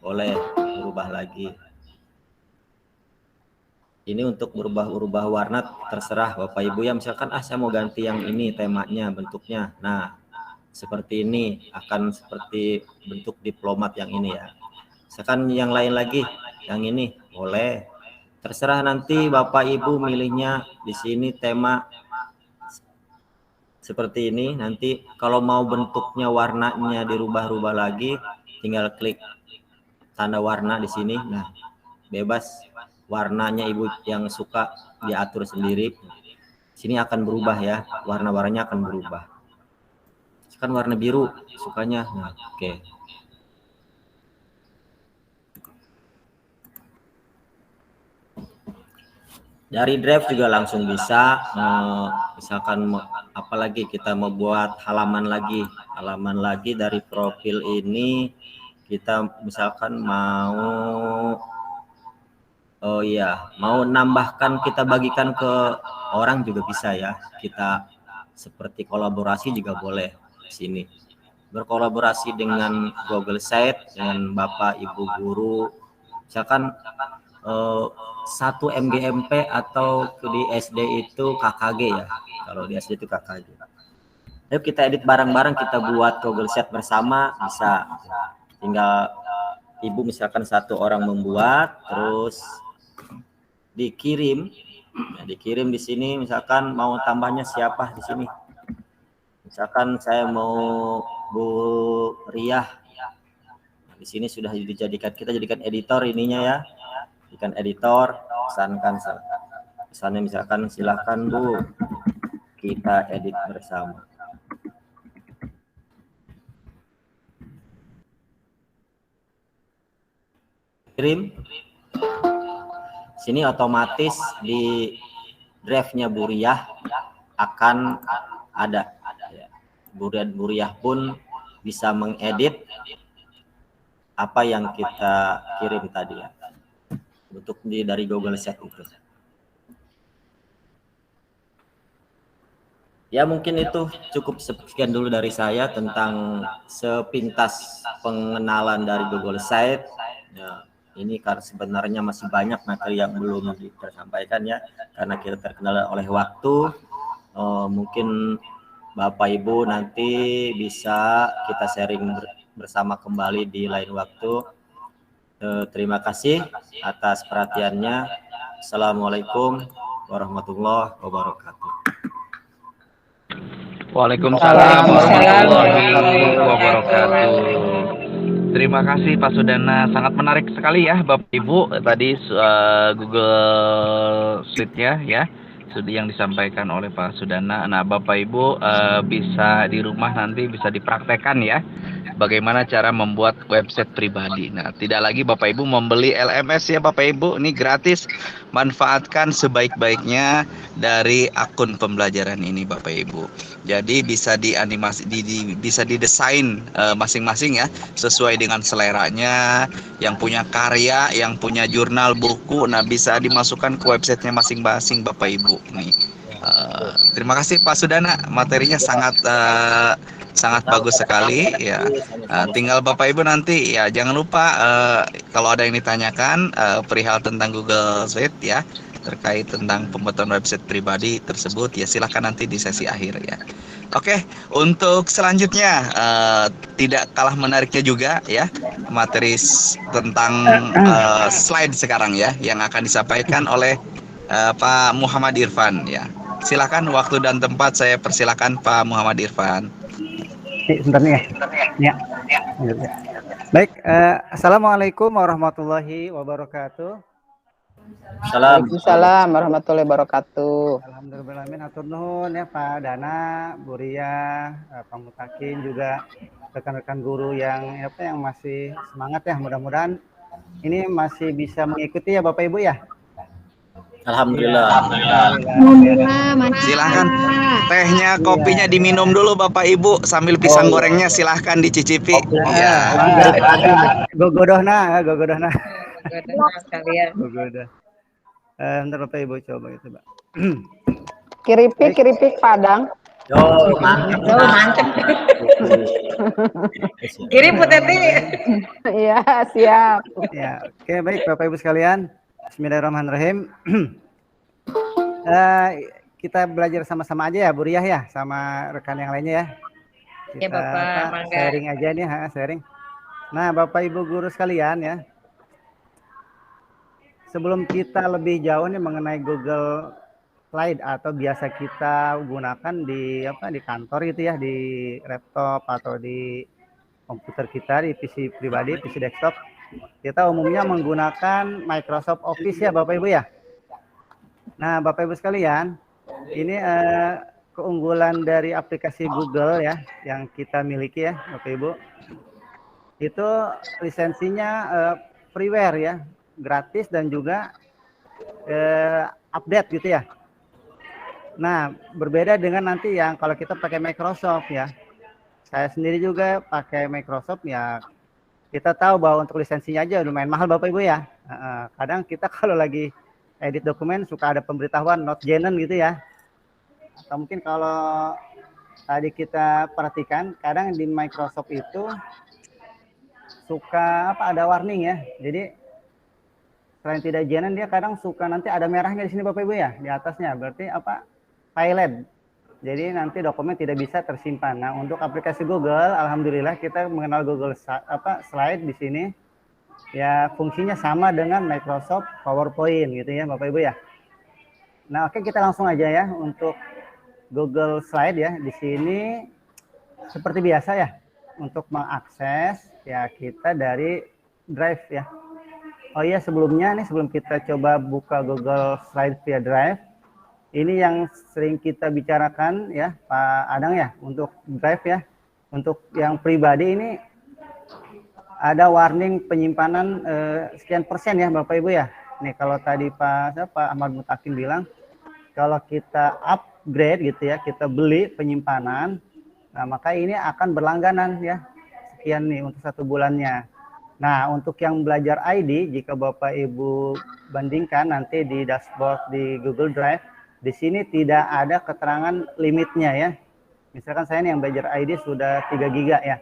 boleh berubah lagi. Ini untuk berubah warna terserah Bapak Ibu ya. Misalkan saya mau ganti yang ini temanya, bentuknya. Nah, seperti ini, akan seperti bentuk diplomat yang ini ya. Misalkan yang lain lagi, yang ini boleh. Terserah nanti Bapak Ibu milihnya. Di sini tema seperti ini. Nanti kalau mau bentuknya, warnanya dirubah-rubah lagi, tinggal klik tanda warna di sini. Nah, bebas warnanya Ibu yang suka diatur sendiri. Sini akan berubah ya, warna-warnanya akan berubah. Kan warna biru sukanya. Nah, oke. Dari drive juga langsung bisa. Misalkan apalagi kita mau buat halaman lagi dari profil ini, kita misalkan mau Oh iya, mau nambahkan kita bagikan ke orang juga bisa ya. Kita seperti kolaborasi juga boleh di sini. Berkolaborasi dengan Google Site, dengan Bapak Ibu guru, misalkan 1 MGMP atau di SD itu KKG ya. Kalau di SD itu KKG. Ayo kita edit bareng-bareng, kita buat Google Site bersama, bisa. Tinggal ibu misalkan 1 orang membuat, terus dikirim. Nah, dikirim di sini, misalkan mau tambahnya siapa di sini. Misalkan saya mau Bu Riah. Nah, di sini sudah dijadikan, kita jadikan editor ininya ya. Jadikan editor, pesankan pesannya misalkan silakan Bu, kita edit bersama. Kirim. Sini otomatis di drive-nya Bu Riah akan ada. Bu Riah pun bisa mengedit apa yang kita kirim tadi ya. Untuk dari Google Sheet itu. Ya mungkin itu cukup sekian dulu dari saya tentang sepintas pengenalan dari Google Sheet. Ya, ini karena sebenarnya masih banyak materi yang belum disampaikan ya, karena kita terkendala oleh waktu. Mungkin Bapak Ibu nanti bisa kita sharing bersama kembali di lain waktu. Terima kasih atas perhatiannya. Assalamualaikum warahmatullahi wabarakatuh. Waalaikumsalam warahmatullahi wabarakatuh. Terima kasih Pak Sudana, sangat menarik sekali ya Bapak Ibu tadi Google Sheet-nya ya sudah yang disampaikan oleh Pak Sudana. Nah Bapak Ibu bisa di rumah nanti bisa dipraktekkan ya bagaimana cara membuat website pribadi. Nah tidak lagi Bapak Ibu membeli LMS ya Bapak Ibu, ini gratis. Manfaatkan sebaik-baiknya dari akun pembelajaran ini Bapak Ibu. Jadi bisa dianimasi, bisa didesain masing-masing ya sesuai dengan seleranya. Yang punya karya, yang punya jurnal buku, nah bisa dimasukkan ke websitenya masing-masing Bapak Ibu nih. Terima kasih Pak Sudana, materinya sangat bagus sekali ya. Tinggal Bapak Ibu nanti ya jangan lupa kalau ada yang ditanyakan perihal tentang Google Sheet ya terkait tentang pembuatan website pribadi tersebut ya silahkan nanti di sesi akhir ya. Oke, untuk selanjutnya tidak kalah menariknya juga ya materi tentang slide sekarang ya yang akan disampaikan oleh Pak Muhammad Irfan ya. Silakan waktu dan tempat saya persilakan Pak Muhammad Irfan. Sebentar nih ya. Baik, assalamualaikum warahmatullahi wabarakatuh. Waalaikumsalam warahmatullahi wabarakatuh. Alhamdulillah, atur nuhun ya Pak Dana, Bu Ria, Pak Mutakin juga rekan-rekan guru yang masih semangat ya. Mudah-mudahan ini masih bisa mengikuti ya Bapak Ibu ya. Alhamdulillah. Silahkan tehnya, kopinya diminum dulu Bapak Ibu sambil pisang gorengnya silahkan dicicipi. Ya. Gogodohna. Kalian. Gogodoh. Bentar Bapak Ibu coba itu, Mbak. Keripik Padang. Mantap. Kirim Bu Teti. Iya, siap. Ya, oke baik Bapak Ibu sekalian. Bismillahirrahmanirrahim. Kita belajar sama-sama aja ya Bu Riah ya, sama rekan yang lainnya ya. Kita Ya Bapak, sharing aja nih, sharing. Nah Bapak Ibu guru sekalian ya, sebelum kita lebih jauh nih mengenai Google Slide atau biasa kita gunakan di kantor gitu ya, di laptop atau di komputer kita, di PC pribadi, PC desktop, kita umumnya menggunakan Microsoft Office ya Bapak Ibu ya. Nah Bapak Ibu sekalian, ini keunggulan dari aplikasi Google ya yang kita miliki ya Bapak Ibu, itu lisensinya freeware ya, gratis dan juga update gitu ya. Nah berbeda dengan nanti yang kalau kita pakai Microsoft ya, saya sendiri juga pakai Microsoft ya, kita tahu bahwa untuk lisensinya aja lumayan mahal Bapak Ibu ya. Kadang kita kalau lagi edit dokumen suka ada pemberitahuan not genuine gitu ya. Atau mungkin kalau tadi kita perhatikan, kadang di Microsoft itu suka ada warning ya. Jadi selain tidak genuine, dia kadang suka nanti ada merahnya di sini Bapak Ibu ya, di atasnya. Berarti violate. Jadi nanti dokumen tidak bisa tersimpan. Nah, untuk aplikasi Google, alhamdulillah kita mengenal Google Slide di sini. Ya, fungsinya sama dengan Microsoft PowerPoint gitu ya, Bapak Ibu ya. Nah, oke, kita langsung aja ya untuk Google Slide ya. Di sini seperti biasa ya, untuk mengakses ya kita dari Drive ya. Oh iya, sebelumnya nih, sebelum kita coba buka Google Slide via Drive, ini yang sering kita bicarakan ya Pak Adang ya, untuk Drive ya. Untuk yang pribadi ini ada warning penyimpanan sekian persen ya Bapak Ibu ya. Nih kalau tadi Pak Ahmad Mutakin bilang, kalau kita upgrade gitu ya, kita beli penyimpanan, nah maka ini akan berlangganan ya, sekian nih untuk 1 bulannya. Nah, untuk yang belajar ID, jika Bapak Ibu bandingkan nanti di dashboard di Google Drive, di sini tidak ada keterangan limitnya ya. Misalkan saya nih yang belajar ID sudah 3 GB ya.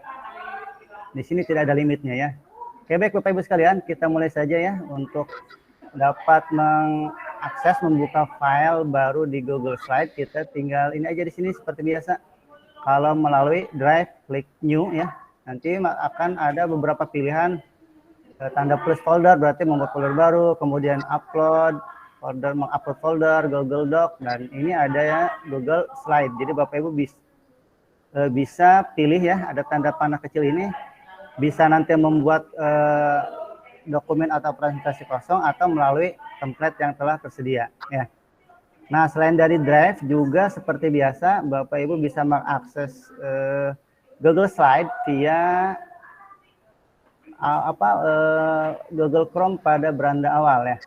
Di sini tidak ada limitnya ya. Oke, baik Bapak Ibu sekalian, kita mulai saja ya untuk dapat mengakses membuka file baru di Google Slide. Kita tinggal ini aja di sini seperti biasa. Kalau melalui Drive, klik New ya. Nanti akan ada beberapa pilihan, tanda plus folder berarti membuat folder baru, kemudian upload folder, mengupload folder, Google Doc, dan ini ada ya Google Slide. Jadi Bapak Ibu bisa pilih ya, ada tanda panah kecil ini, bisa nanti membuat dokumen atau presentasi kosong atau melalui template yang telah tersedia ya. Nah, selain dari Drive juga seperti biasa Bapak Ibu bisa mengakses Google Slide via Google Chrome pada beranda awal ya.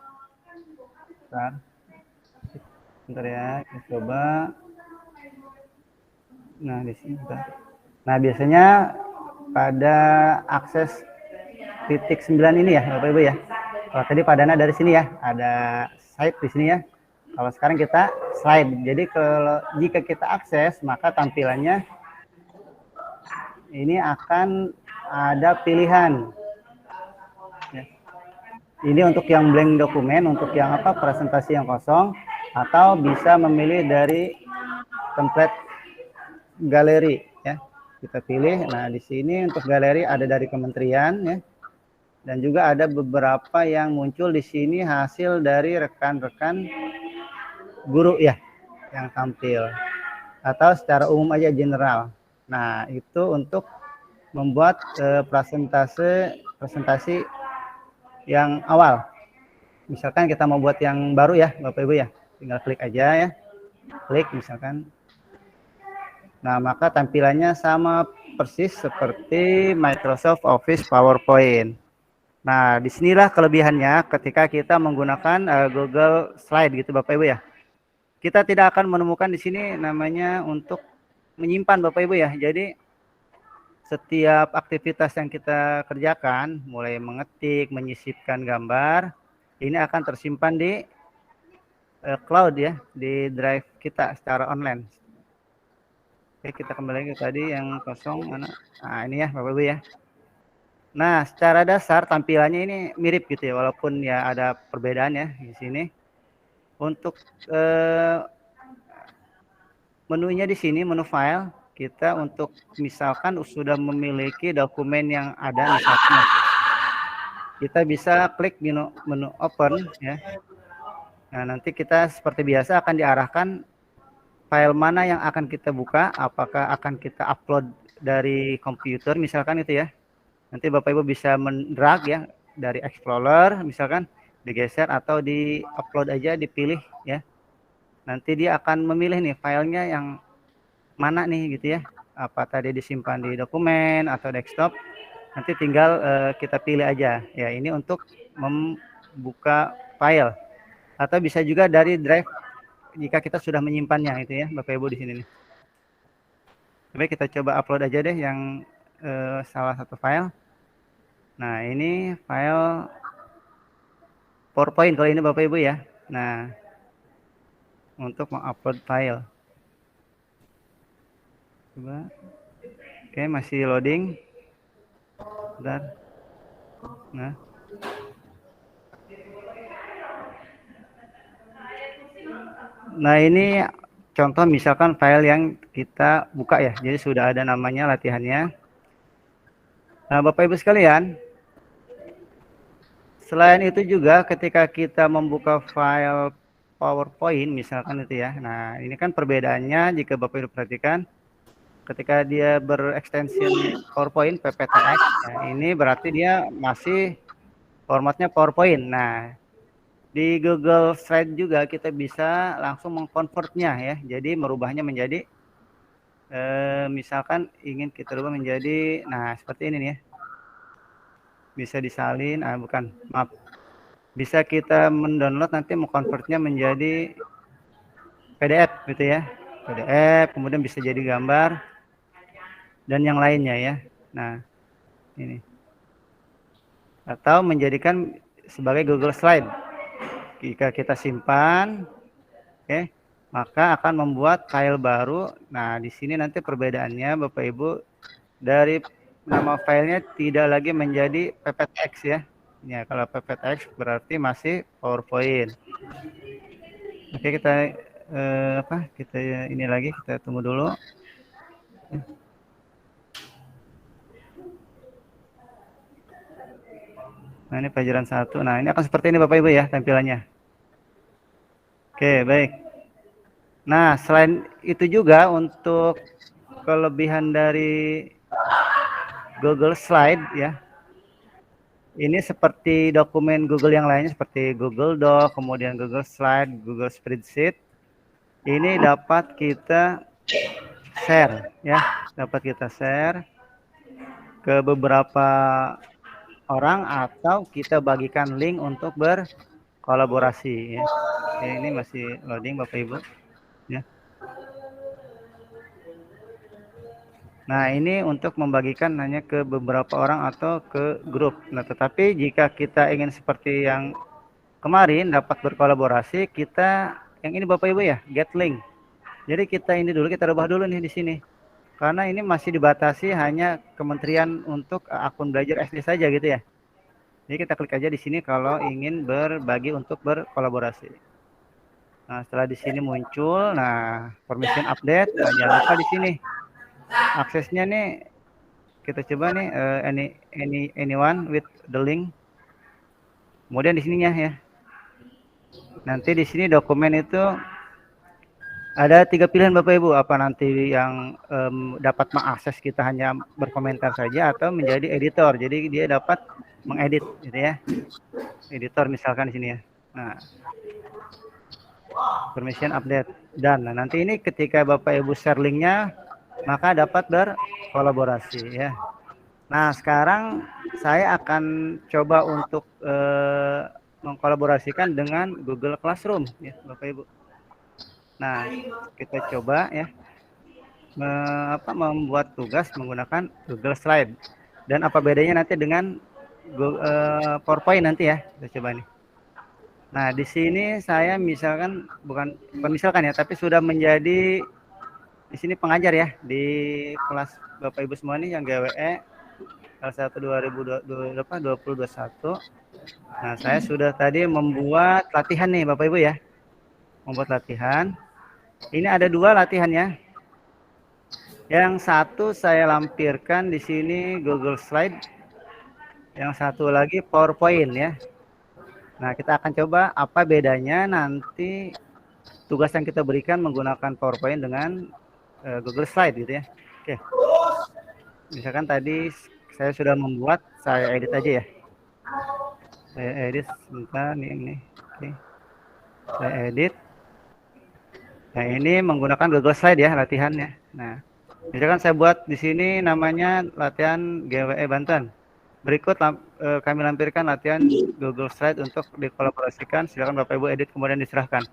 Bentar ya, kita coba. Nah, di sini. Nah, biasanya pada akses titik 9 ini ya, Bapak Ibu ya. Kalau tadi padana dari sini ya, ada site di sini ya. Kalau sekarang kita slide. Jadi kalau jika kita akses, maka tampilannya ini akan ada pilihan. Ya. Ini untuk yang blank dokumen, untuk yang presentasi yang kosong, atau bisa memilih dari template galeri ya. Kita pilih. Nah, di sini untuk galeri ada dari kementerian ya. Dan juga ada beberapa yang muncul di sini hasil dari rekan-rekan guru ya yang tampil. Atau secara umum aja general. Nah, itu untuk membuat presentasi yang awal. Misalkan kita mau buat yang baru ya, Bapak Ibu ya. Tinggal klik aja ya. Klik misalkan. Nah, maka tampilannya sama persis seperti Microsoft Office PowerPoint. Nah, disinilah kelebihannya ketika kita menggunakan Google Slide gitu Bapak Ibu ya. Kita tidak akan menemukan di sini namanya untuk menyimpan Bapak Ibu ya. Jadi setiap aktivitas yang kita kerjakan, mulai mengetik, menyisipkan gambar, ini akan tersimpan di cloud ya, di drive kita secara online. Oke, kita kembali lagi tadi yang kosong mana? Nah, ini ya Bapak Ibu ya. Nah, secara dasar tampilannya ini mirip gitu ya, walaupun ya ada perbedaan ya di sini. Untuk menunya di sini, menu file, kita untuk misalkan sudah memiliki dokumen yang ada, misalkan kita bisa klik menu open ya. Nah, nanti kita seperti biasa akan diarahkan file mana yang akan kita buka, apakah akan kita upload dari komputer misalkan itu ya. Nanti Bapak Ibu bisa mendrag ya dari Explorer misalkan, digeser atau di-upload aja, dipilih ya. Nanti dia akan memilih nih filenya yang mana nih gitu ya. Apa tadi disimpan di dokumen atau desktop. Nanti tinggal kita pilih aja. Ya, ini untuk membuka file. Atau bisa juga dari drive jika kita sudah menyimpannya itu ya, Bapak Ibu di sini nih. Baik, kita coba upload aja deh yang salah satu file. Nah, ini file PowerPoint kalau ini Bapak Ibu ya. Nah, untuk mengupload file. Coba. Oke, masih loading. Bentar. Nah, ini contoh misalkan file yang kita buka ya. Jadi sudah ada namanya latihannya. Nah, Bapak Ibu sekalian, selain itu juga ketika kita membuka file PowerPoint misalkan itu ya. Nah, ini kan perbedaannya jika Bapak Ibu perhatikan ketika dia berekstensi PowerPoint PPTX, ya, ini berarti dia masih formatnya PowerPoint. Nah, di Google Slide juga kita bisa langsung mengkonvertnya ya. Jadi merubahnya menjadi misalkan ingin kita rubah menjadi, nah seperti ini nih ya. Bisa disalin, maaf. Bisa kita mendownload nanti mengkonvertnya menjadi PDF gitu ya. PDF, kemudian bisa jadi gambar dan yang lainnya ya. Nah, ini. Atau menjadikan sebagai Google Slide. Jika kita simpan, oke, maka akan membuat file baru. Nah, di sini nanti perbedaannya Bapak Ibu dari nama filenya tidak lagi menjadi PPTX ya. Ya, kalau PPTX berarti masih PowerPoint. Oke, kita kita ini lagi, kita tunggu dulu. Nah, ini pelajaran 1. Nah, ini akan seperti ini Bapak Ibu ya tampilannya. Oke, baik. Nah, selain itu juga untuk kelebihan dari Google Slide ya. Ini seperti dokumen Google yang lainnya seperti Google Doc, kemudian Google Slide, Google Spreadsheet. Ini dapat kita share ya, dapat kita share ke beberapa orang atau kita bagikan link untuk berkolaborasi ya. Oke, ini masih loading Bapak Ibu ya. Nah, ini untuk membagikan hanya ke beberapa orang atau ke grup. Nah, tetapi jika kita ingin seperti yang kemarin dapat berkolaborasi, kita yang ini Bapak Ibu ya, get link. Jadi kita ini dulu, kita rubah dulu nih di sini. Karena ini masih dibatasi hanya kementerian untuk akun belajar SD saja gitu ya. Jadi kita klik aja di sini kalau ingin berbagi untuk berkolaborasi. Nah, setelah di sini muncul, nah permission update, nah, jangan lupa di sini. Aksesnya nih kita coba nih anyone with the link. Kemudian di sininya ya. Nanti di sini dokumen itu ada 3 pilihan Bapak Ibu, apa nanti yang dapat mengakses kita hanya berkomentar saja atau menjadi editor. Jadi dia dapat mengedit gitu ya. Editor misalkan di sini ya. Nah, permission update dan nah, nanti ini ketika Bapak Ibu share linknya maka dapat berkolaborasi ya. Nah, sekarang saya akan coba untuk mengkolaborasikan dengan Google Classroom ya Bapak Ibu. Nah, kita coba ya membuat tugas menggunakan Google Slide. Dan apa bedanya nanti dengan PowerPoint nanti ya. Kita coba nih. Nah, di sini saya misalkan bukan misalkan ya, tapi sudah menjadi di sini pengajar ya di kelas Bapak Ibu semua nih yang GWE kelas 1 2021. Nah, saya sudah tadi membuat latihan nih Bapak Ibu ya. Membuat latihan. Ini ada 2 latihannya. Yang satu saya lampirkan di sini Google Slide. Yang satu lagi PowerPoint ya. Nah, kita akan coba apa bedanya nanti tugas yang kita berikan menggunakan PowerPoint dengan Google Slide gitu ya. Oke. Misalkan tadi saya sudah membuat, saya edit aja ya. Saya edit sebentar nih ini. Oke. Saya edit. Nah, ini menggunakan Google Slide ya latihannya. Nah, misalkan saya buat di sini namanya latihan GWE Banten. Berikut kami lampirkan latihan Google Slide untuk dikolaborasikan. Silakan Bapak Ibu edit kemudian diserahkan.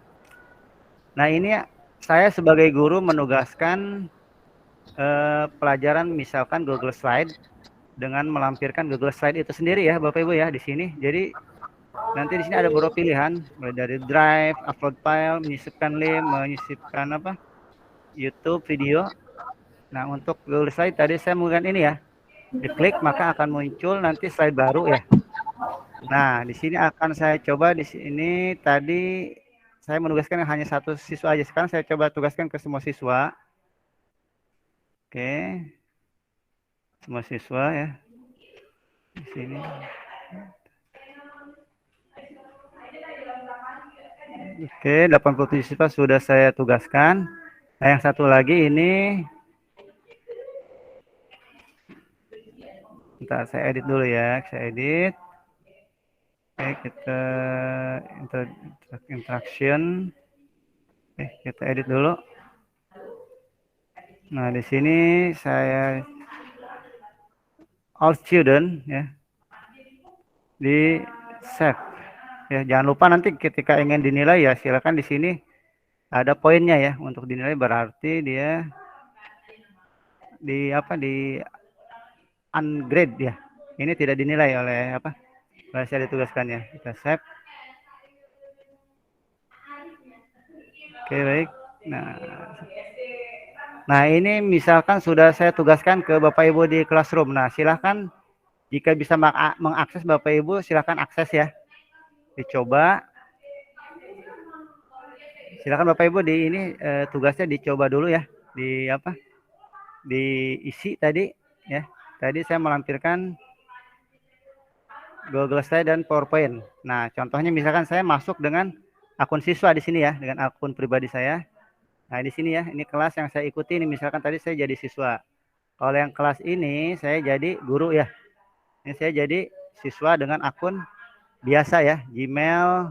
Nah, ini saya sebagai guru menugaskan pelajaran misalkan Google Slide dengan melampirkan Google Slide itu sendiri ya Bapak Ibu ya di sini. Jadi Nanti di sini ada beberapa pilihan, mulai dari drive, upload file, menyisipkan link, menyisipkan apa, YouTube video. Nah, untuk Google Slide tadi saya menggunakan ini ya. Diklik maka akan muncul nanti slide baru ya. Nah, di sini akan saya coba di sini tadi saya menugaskan hanya satu siswa aja. Sekarang saya coba tugaskan ke semua siswa. Oke. Semua siswa ya. Di sini. Oke, 87 siswa sudah saya tugaskan. Nah, yang satu lagi ini bentar, saya edit dulu ya. Saya edit. Oke, kita interaction. Oke, kita edit dulu. Nah, di sini saya all student ya. Di save. Ya, jangan lupa nanti ketika ingin dinilai ya silakan di sini ada poinnya ya untuk dinilai, berarti dia di ungrade ya. Ini tidak dinilai oleh saya ditugaskannya. Kita save. Oke, baik. Nah, ini misalkan sudah saya tugaskan ke Bapak Ibu di Classroom. Nah, silahkan jika bisa mengakses Bapak Ibu, silahkan akses ya. Dicoba. Silahkan Bapak Ibu di ini tugasnya dicoba dulu ya. Diisi tadi ya. Tadi saya melampirkan Google Slide dan PowerPoint. Nah, contohnya misalkan saya masuk dengan akun siswa di sini ya, dengan akun pribadi saya. Nah, di sini ya, ini kelas yang saya ikuti ini misalkan tadi saya jadi siswa. Kalau yang kelas ini saya jadi guru ya. Ini saya jadi siswa dengan akun biasa ya, Gmail,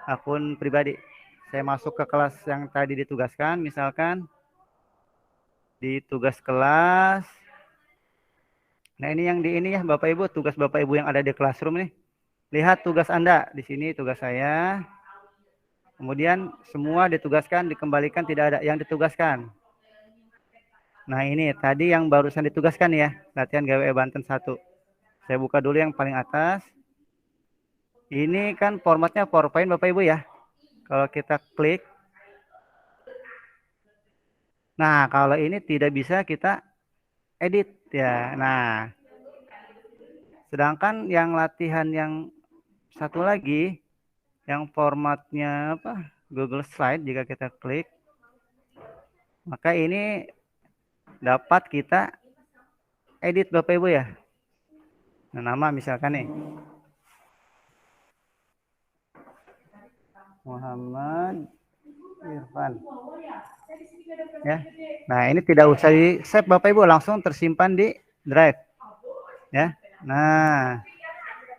akun pribadi. Saya masuk ke kelas yang tadi ditugaskan, misalkan di tugas kelas. Nah, ini yang di ini ya Bapak Ibu, tugas Bapak Ibu yang ada di Classroom nih. Lihat tugas Anda, di sini tugas saya. Kemudian semua ditugaskan, dikembalikan, tidak ada yang ditugaskan. Nah, ini tadi yang barusan ditugaskan ya, latihan GWE Banten 1. Saya buka dulu yang paling atas. Ini kan formatnya PowerPoint Bapak Ibu ya. Kalau kita klik. Nah, kalau ini tidak bisa kita edit ya. Nah, sedangkan yang latihan yang satu lagi, yang formatnya Google Slide, jika kita klik, maka ini dapat kita edit Bapak Ibu ya. Nah, nama misalkan nih Muhammad Irfan ya. Nah, ini tidak usah di save Bapak Ibu, langsung tersimpan di drive ya. Nah,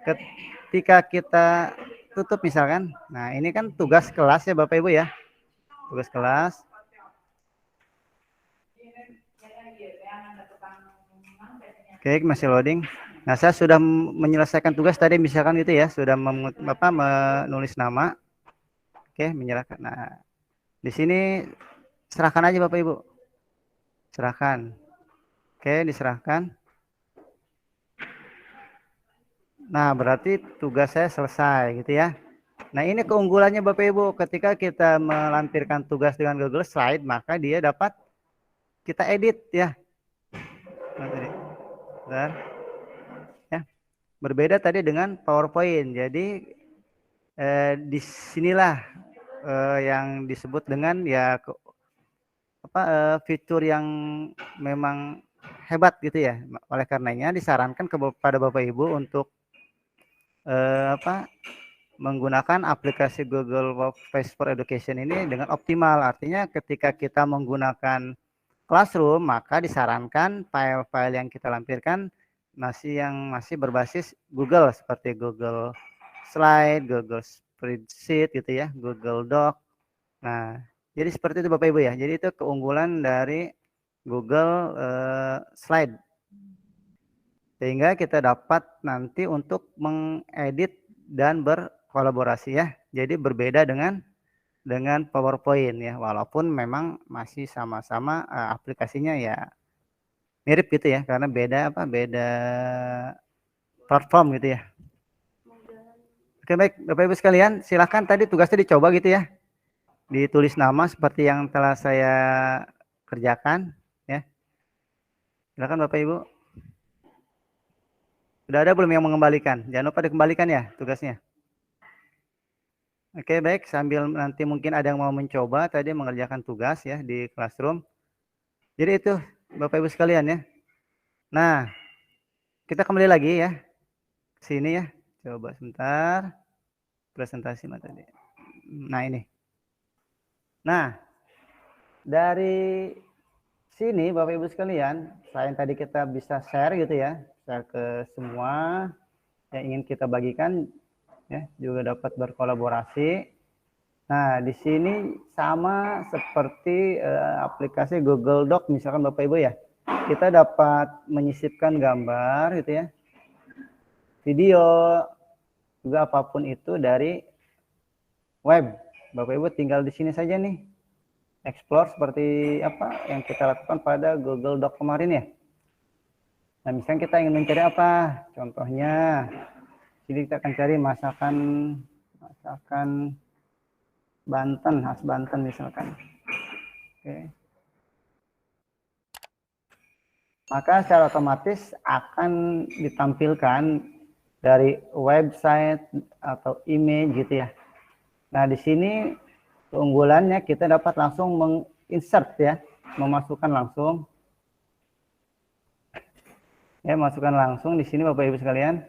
ketika kita tutup misalkan, nah ini kan tugas kelas ya Bapak Ibu ya, tugas kelas. Oke, masih loading. Nah, saya sudah menyelesaikan tugas tadi misalkan gitu ya, sudah menulis nama. Oke, menyerahkan. Nah, di sini serahkan aja Bapak Ibu. Serahkan. Oke, diserahkan. Nah, berarti tugas saya selesai gitu ya. Nah, ini keunggulannya Bapak Ibu, ketika kita melampirkan tugas dengan Google Slide, maka dia dapat kita edit ya. Bentar. Ya. Berbeda tadi dengan PowerPoint. Jadi disinilah yang disebut dengan ya fitur yang memang hebat gitu ya. Oleh karenanya disarankan kepada Bapak Ibu untuk menggunakan aplikasi Google Workspace for Education ini dengan optimal. Artinya ketika kita menggunakan Classroom, maka disarankan file-file yang kita lampirkan masih berbasis Google, seperti Google Slide, Google Spreadsheet gitu ya, Google Doc. Nah, jadi seperti itu Bapak Ibu ya. Jadi itu keunggulan dari Google Slide. Sehingga kita dapat nanti untuk mengedit dan berkolaborasi ya. Jadi berbeda dengan PowerPoint ya, walaupun memang masih sama-sama aplikasinya ya mirip gitu ya, karena beda platform gitu ya. Oke, baik Bapak Ibu sekalian, silakan tadi tugasnya dicoba gitu ya. Ditulis nama seperti yang telah saya kerjakan ya. Silakan Bapak Ibu. Sudah ada belum yang mengembalikan? Jangan lupa dikembalikan ya tugasnya. Oke, baik, sambil nanti mungkin ada yang mau mencoba tadi mengerjakan tugas ya di classroom. Jadi itu Bapak Ibu sekalian ya. Nah, kita kembali lagi ya ke sini ya. Coba sebentar. Presentasi materi. Nah, ini. Nah, dari sini Bapak Ibu sekalian, selain tadi kita bisa share gitu ya, share ke semua yang ingin kita bagikan ya, juga dapat berkolaborasi. Nah, di sini sama seperti aplikasi Google Doc misalkan Bapak Ibu ya. Kita dapat menyisipkan gambar gitu ya. Video juga apapun itu dari web. Bapak Ibu tinggal di sini saja nih. Explore seperti apa yang kita lakukan pada Google Doc kemarin ya. Nah, misalnya kita ingin mencari apa? Contohnya jadi kita akan cari masakan Banten, khas Banten misalkan. Oke. Maka secara otomatis akan ditampilkan dari website atau image gitu ya. Nah, di sini keunggulannya kita dapat langsung menginsert ya, memasukkan langsung. Ya, masukkan langsung di sini Bapak Ibu sekalian.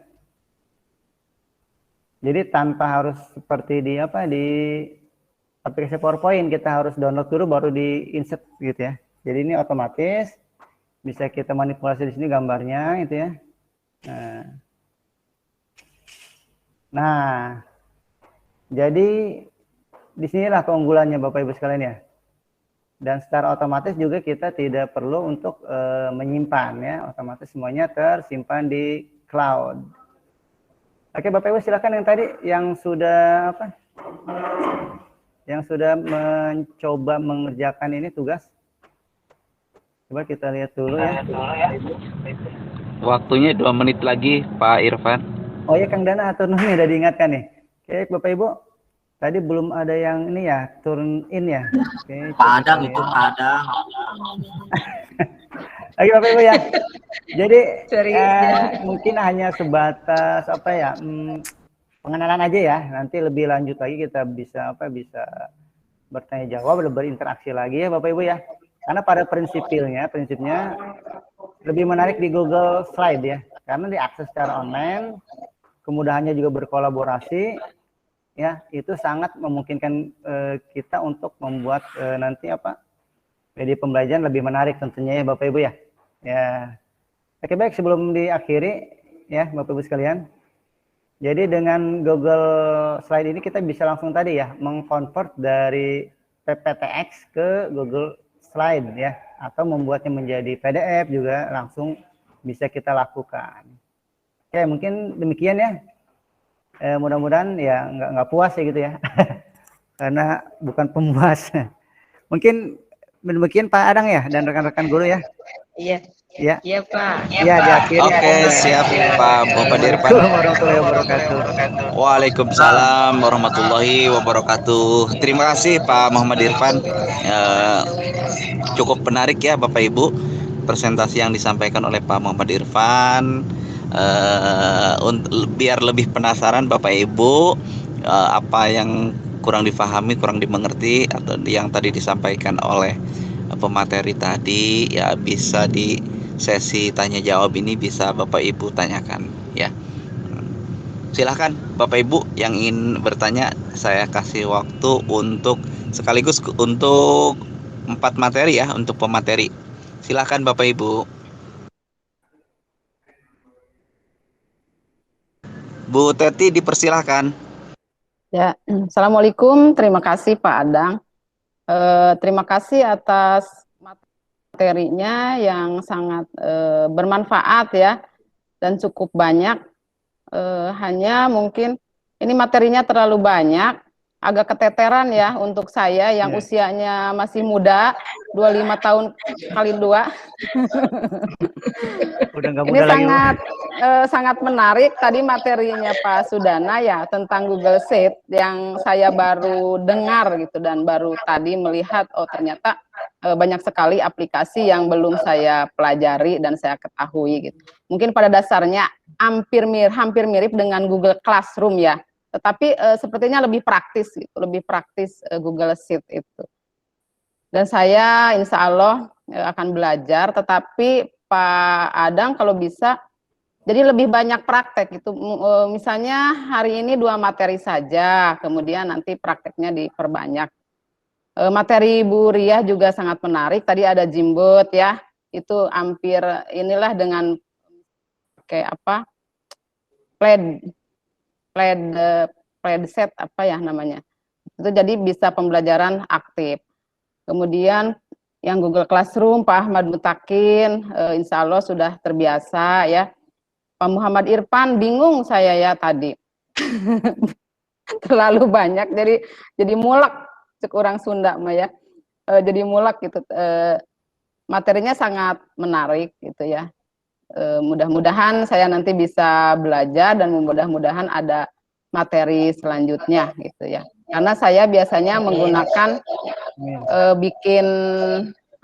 Jadi tanpa harus seperti di aplikasi PowerPoint kita harus download dulu baru di insert gitu ya. Jadi ini otomatis bisa kita manipulasi di sini gambarnya gitu ya. Nah, jadi disinilah keunggulannya Bapak Ibu sekalian ya. Dan secara otomatis juga kita tidak perlu untuk menyimpan ya, otomatis semuanya tersimpan di cloud. Oke Bapak Ibu silakan yang tadi yang sudah yang sudah mencoba mengerjakan ini tugas. Coba kita lihat dulu ya. Waktunya 2 menit lagi Pak Irfan. Oh ya Kang Dana atur nuhun udah diingatkan nih. Oke Bapak Ibu. Tadi belum ada yang ini ya, turn in ya. Oke, Padang itu Padang. Oke Bapak Ibu ya. Jadi mungkin hanya sebatas pengenalan aja ya. Nanti lebih lanjut lagi kita bisa bertanya jawab, berinteraksi lagi ya Bapak Ibu ya. Karena pada prinsipnya lebih menarik di Google Slide ya. Karena diakses secara online, kemudahannya juga berkolaborasi. Ya, itu sangat memungkinkan kita untuk membuat jadi pembelajaran lebih menarik tentunya ya Bapak Ibu ya. Ya. Oke baik, sebelum diakhiri ya Bapak Ibu sekalian. Jadi dengan Google Slide ini kita bisa langsung tadi ya mengkonvert dari PPTX ke Google Slide ya, atau membuatnya menjadi PDF juga langsung bisa kita lakukan. Oke, mungkin demikian ya. Mudah-mudahan ya nggak puas ya gitu ya. Karena bukan pemuas. Mungkin demikian Pak Adang ya dan rekan-rekan guru ya. Iya. Ya. Iya Pak. Iya, diakhiri. Oke, siap Pak Muhammad Irfan. Warahmatullahi wabarakatuh. Waalaikumsalam warahmatullahi wabarakatuh. Terima kasih Pak Muhammad Irfan. Cukup menarik ya Bapak Ibu presentasi yang disampaikan oleh Pak Muhammad Irfan. Biar lebih penasaran Bapak Ibu apa yang kurang difahami, kurang dimengerti atau yang tadi disampaikan oleh pemateri tadi ya, bisa di sesi tanya jawab ini bisa Bapak Ibu tanyakan ya. Silahkan Bapak Ibu yang ingin bertanya, saya kasih waktu untuk sekaligus untuk 4 materi ya, untuk pemateri. Silahkan Bapak Ibu. Bu Teti dipersilahkan. Ya, Assalamualaikum. Terima kasih Pak Adang. Terima kasih atas materinya yang sangat bermanfaat ya dan cukup banyak. Hanya mungkin ini materinya terlalu banyak, agak keteteran ya untuk saya yang usianya masih muda, 25 tahun kali 2. Udah nggak Ini muda lagi. sangat menarik tadi materinya Pak Sudana ya tentang Google Sheet yang saya baru dengar gitu dan baru tadi melihat ternyata banyak sekali aplikasi yang belum saya pelajari dan saya ketahui gitu. Mungkin pada dasarnya hampir mirip dengan Google Classroom ya, tetapi sepertinya lebih praktis gitu, lebih praktis Google Sheet itu. Dan saya insya Allah akan belajar, tetapi Pak Adang kalau bisa jadi lebih banyak praktek gitu. Misalnya hari ini 2 materi saja, kemudian nanti prakteknya diperbanyak. Materi Bu Riah juga sangat menarik. Tadi ada Jimbot ya, itu hampir inilah dengan kayak apa? Played set apa ya namanya. Itu jadi bisa pembelajaran aktif. Kemudian yang Google Classroom Pak Ahmad Mutakin, insya Allah sudah terbiasa ya. Pak Muhammad Irfan bingung saya ya tadi. Terlalu banyak jadi mulak cek orang Sunda mah ya. Jadi mulak gitu. Materinya sangat menarik gitu ya. Mudah-mudahan saya nanti bisa belajar dan mudah-mudahan ada materi selanjutnya gitu ya. Karena saya biasanya menggunakan bikin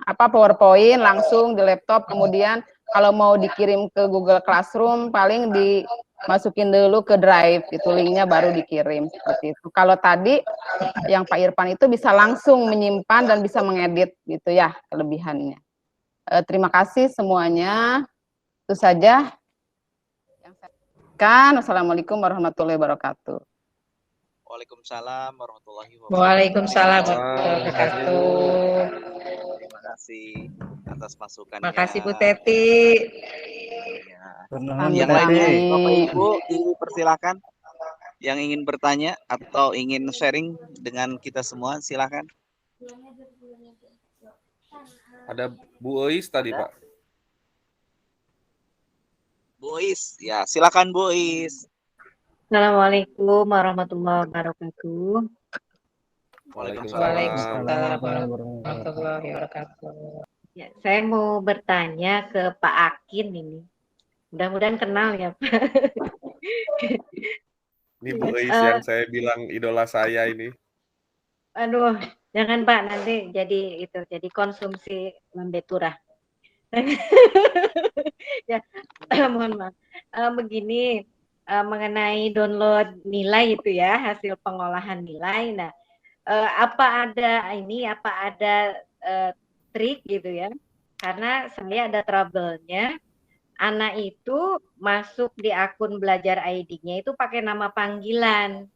PowerPoint langsung di laptop, kemudian kalau mau dikirim ke Google Classroom paling dimasukin dulu ke Drive, itu linknya baru dikirim seperti itu. Kalau tadi yang Pak Irfan itu bisa langsung menyimpan dan bisa mengedit gitu ya kelebihannya. Terima kasih semuanya. Itu saja yang saya sampaikan. Wassalamualaikum warahmatullahi wabarakatuh. Waalaikumsalam warahmatullahi wabarakatuh. Waalaikumsalam warahmatullahi wabarakatuh. Terima kasih atas masukannya. Terima kasih Bu Teti. Ya. Yang lainnya, Bapak Ibu, dipersilakan. Yang ingin bertanya atau ingin sharing dengan kita semua, silakan. Ada Bu Ois tadi, Pak. Bu Ois, ya silakan Bu Ois. Assalamualaikum warahmatullahi wabarakatuh. Waalaikumsalam warahmatullahi wabarakatuh. Ya, saya mau bertanya ke Pak Akin ini. Mudah-mudahan kenal ya, Pak. Ini Bu Ois yang saya bilang idola saya ini. Aduh, jangan Pak, nanti jadi konsumsi lambe turah. Ya, mohon maaf. Begini, mengenai download nilai itu ya, hasil pengolahan nilai. Nah, apa ada trik gitu ya? Karena saya ada trouble-nya. Anak itu masuk di akun belajar ID-nya itu pakai nama panggilan.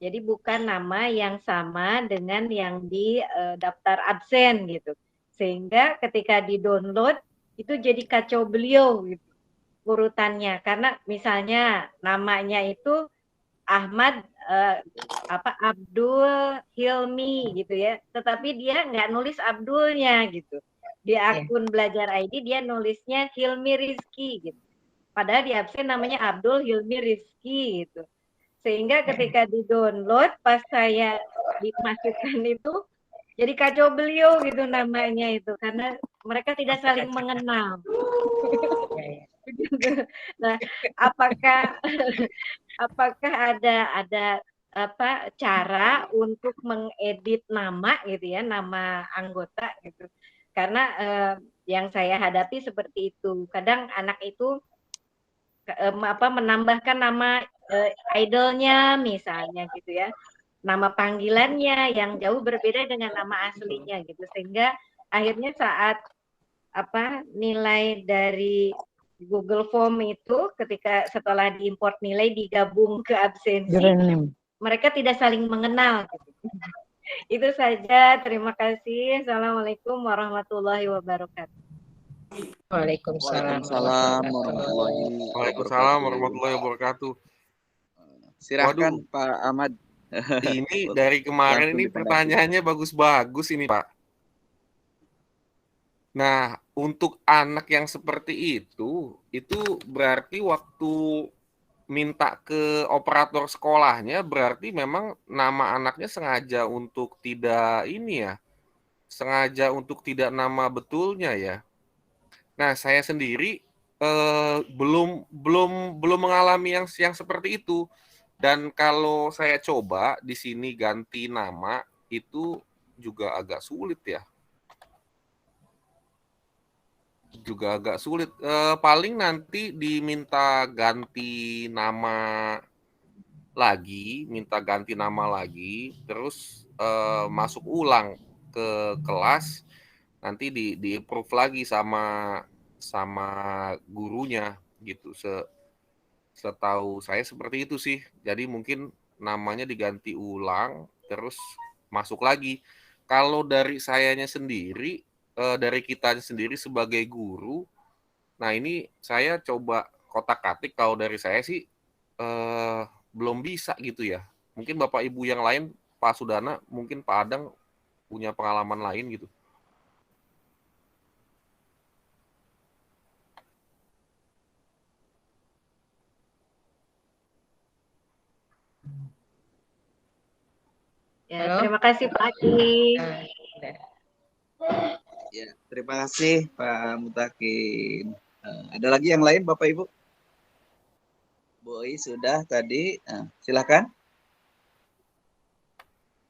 Jadi bukan nama yang sama dengan yang di daftar absen gitu. Sehingga ketika di-download itu jadi kacau beliau gitu urutannya. Karena misalnya namanya itu Ahmad Abdul Hilmi gitu ya. Tetapi dia nggak nulis Abdulnya gitu. Di akun belajar ID dia nulisnya Hilmi Rizky gitu. Padahal di absen namanya Abdul Hilmi Rizky gitu. Sehingga ketika di-download pas saya dimasukkan itu jadi kacau beliau gitu namanya itu karena mereka tidak saling mengenal. Nah, apakah ada cara untuk mengedit nama gitu ya, nama anggota gitu. Karena yang saya hadapi seperti itu. Kadang anak itu menambahkan nama idolnya misalnya gitu ya. Nama panggilannya yang jauh berbeda dengan nama aslinya gitu. Sehingga akhirnya saat nilai dari Google Form itu ketika setelah diimport nilai digabung ke absensi, mereka tidak saling mengenal gitu. Itu saja, terima kasih. Assalamualaikum warahmatullahi wabarakatuh. Waalaikumsalam warahmatullahi wabarakatuh. Silakan Pak Ahmad. Ini dari kemarin ini pertanyaannya bagus-bagus ini Pak. Nah, untuk anak yang seperti itu berarti waktu minta ke operator sekolahnya berarti memang nama anaknya sengaja untuk tidak sengaja untuk tidak nama betulnya ya. Nah, saya sendiri belum mengalami yang seperti itu. Dan kalau saya coba di sini ganti nama itu juga agak sulit ya. Juga agak sulit. Paling nanti diminta ganti nama lagi, terus masuk ulang ke kelas, nanti di approve lagi sama gurunya gitu. Setahu saya seperti itu sih. Jadi mungkin namanya diganti ulang terus masuk lagi. Kalau dari sayanya sendiri, dari kita sendiri sebagai guru, nah ini saya coba kotak-katik. Kalau dari saya sih belum bisa gitu ya. Mungkin Bapak Ibu yang lain, Pak Sudana, mungkin Pak Adang punya pengalaman lain gitu. Ya, terima kasih Pak Adi. Ya, terima kasih Pak Mutakin. Ada lagi yang lain Bapak Ibu? Bu Oi sudah tadi. Silakan.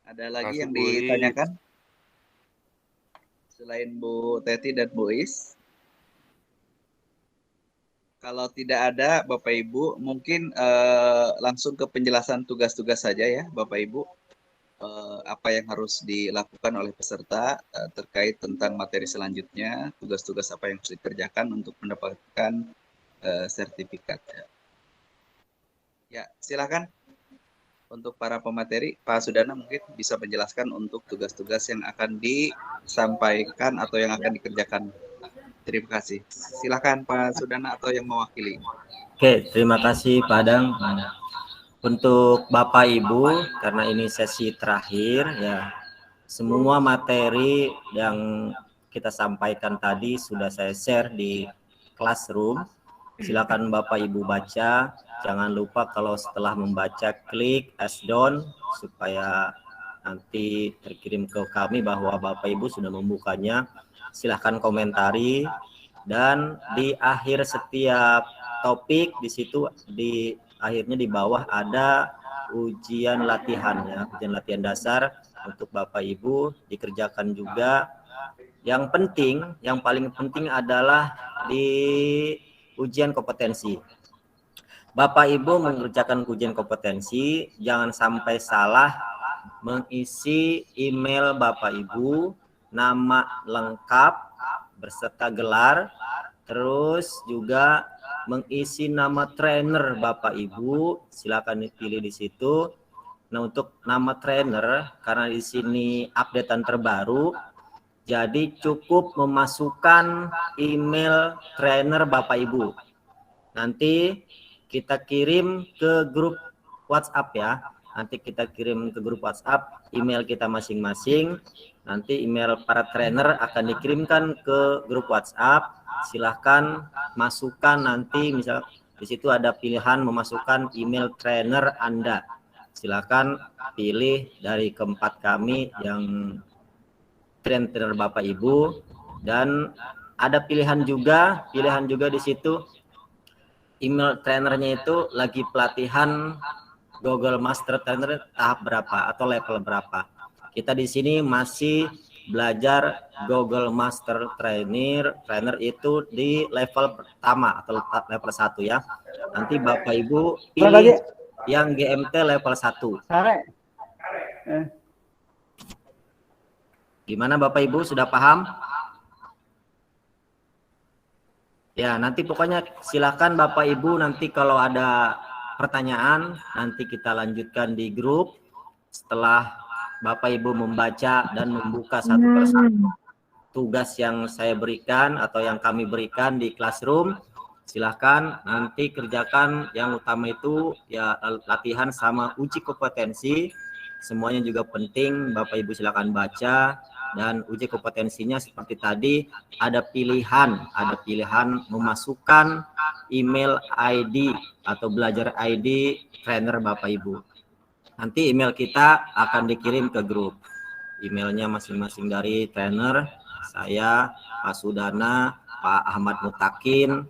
Ada lagi yang ditanyakan? Selain Bu Teti dan Bu Is? Kalau tidak ada Bapak Ibu, mungkin langsung ke penjelasan tugas-tugas saja ya Bapak Ibu. Apa yang harus dilakukan oleh peserta terkait tentang materi selanjutnya, tugas-tugas apa yang harus dikerjakan untuk mendapatkan sertifikat. Ya, silakan untuk para pemateri, Pak Sudana mungkin bisa menjelaskan untuk tugas-tugas yang akan disampaikan atau yang akan dikerjakan. Terima kasih. Silakan Pak Sudana atau yang mewakili. Oke, terima kasih Pak Adang. Untuk Bapak Ibu, karena ini sesi terakhir ya, semua materi yang kita sampaikan tadi sudah saya share di Classroom. Silakan Bapak Ibu baca. Jangan lupa kalau setelah membaca klik as done supaya nanti terkirim ke kami bahwa Bapak Ibu sudah membukanya. Silahkan komentari, dan di akhir setiap topik di situ di akhirnya di bawah ada ujian latihan ya, ujian latihan dasar untuk Bapak Ibu dikerjakan juga. Yang penting, yang paling penting adalah di ujian kompetensi. Bapak Ibu mengerjakan ujian kompetensi, jangan sampai salah mengisi email Bapak Ibu, nama lengkap beserta gelar, terus juga mengisi nama trainer Bapak Ibu, silakan dipilih di situ. Nah, untuk nama trainer karena di sini updatean terbaru, jadi cukup memasukkan email trainer Bapak Ibu. Nanti kita kirim ke grup WhatsApp ya. Nanti kita kirim ke grup WhatsApp email kita masing-masing. Nanti email para trainer akan dikirimkan ke grup WhatsApp. Silahkan masukkan nanti, misal di situ ada pilihan memasukkan email trainer Anda. Silahkan pilih dari keempat kami yang trainer Bapak Ibu, dan ada pilihan juga di situ email trainernya itu lagi pelatihan Google Master Trainer tahap berapa atau level berapa. Kita di sini masih belajar Google Master Trainer itu di level pertama atau level 1 ya. Nanti Bapak Ibu pilih yang GMT level 1. Gimana Bapak Ibu, sudah paham? Ya, nanti pokoknya silakan Bapak Ibu, nanti kalau ada pertanyaan nanti kita lanjutkan di grup setelah Bapak Ibu membaca dan membuka satu persatu tugas yang saya berikan atau yang kami berikan di Classroom. Silahkan nanti kerjakan, yang utama itu ya latihan sama uji kompetensi. Semuanya juga penting, Bapak Ibu silakan baca. Dan uji kompetensinya seperti tadi ada pilihan memasukkan email ID atau belajar ID trainer Bapak Ibu. Nanti email kita akan dikirim ke grup. Emailnya masing-masing dari trainer, saya, Pak Sudana, Pak Ahmad Mutakin,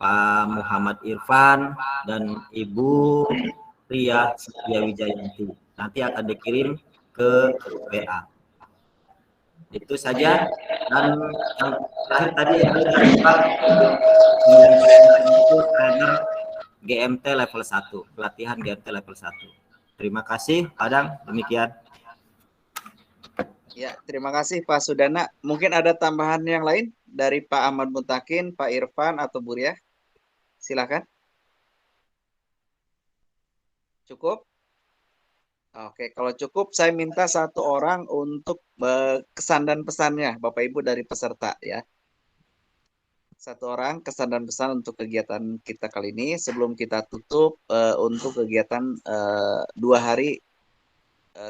Pak Muhammad Irfan dan Ibu Ria Setia Wijayanti. Nanti akan dikirim ke WA. Itu saja. Dan yang terakhir tadi itu dari Pak itu trainer GMT level 1, pelatihan GMT level 1. Terima kasih, Padang. Demikian. Ya, terima kasih Pak Sudana. Mungkin ada tambahan yang lain dari Pak Ahmad Mutakin, Pak Irfan, atau Bu Ria? Silakan. Cukup? Oke, kalau cukup saya minta satu orang untuk kesan dan pesannya, Bapak Ibu dari peserta ya. Satu orang kesan dan pesan untuk kegiatan kita kali ini sebelum kita tutup untuk kegiatan 2 hari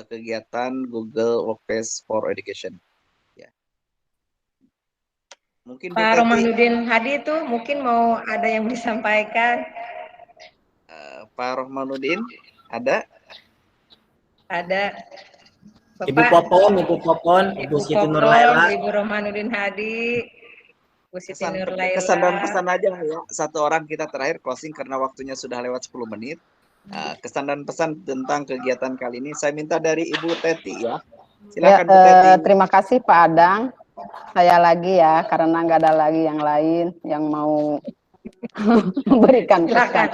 kegiatan Google Workspace for Education. Ya. Mungkin Pak Romanuddin Hadi itu mungkin mau ada yang disampaikan. Pak Romanuddin ada? Ada. Bapak, Ibu Popon, Ibu Siti Nurlaila, Ibu Romanuddin Hadi, Bu Siti Nurlaila. Kesan dan pesan aja ya. Satu orang kita terakhir closing karena waktunya sudah lewat 10 menit. Kesan dan pesan tentang kegiatan kali ini saya minta dari Ibu Teti ya. Silakan Bu Teti. Terima kasih Pak Adang. Saya lagi ya karena nggak ada lagi yang lain yang mau memberikan pesan.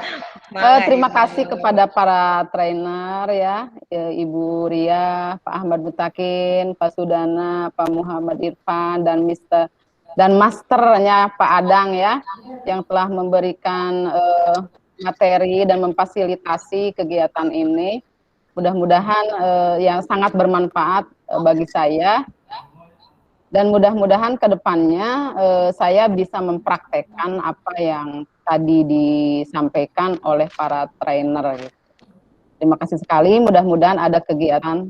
Terima kasih kepada para trainer ya, Ibu Ria, Pak Ahmad Mutakin, Pak Sudana, Pak Muhammad Irfan, dan masternya Pak Adang ya, yang telah memberikan materi dan memfasilitasi kegiatan ini. Mudah-mudahan yang sangat bermanfaat bagi saya. Dan mudah-mudahan ke depannya saya bisa mempraktekkan apa yang tadi disampaikan oleh para trainer. Terima kasih sekali, mudah-mudahan ada kegiatan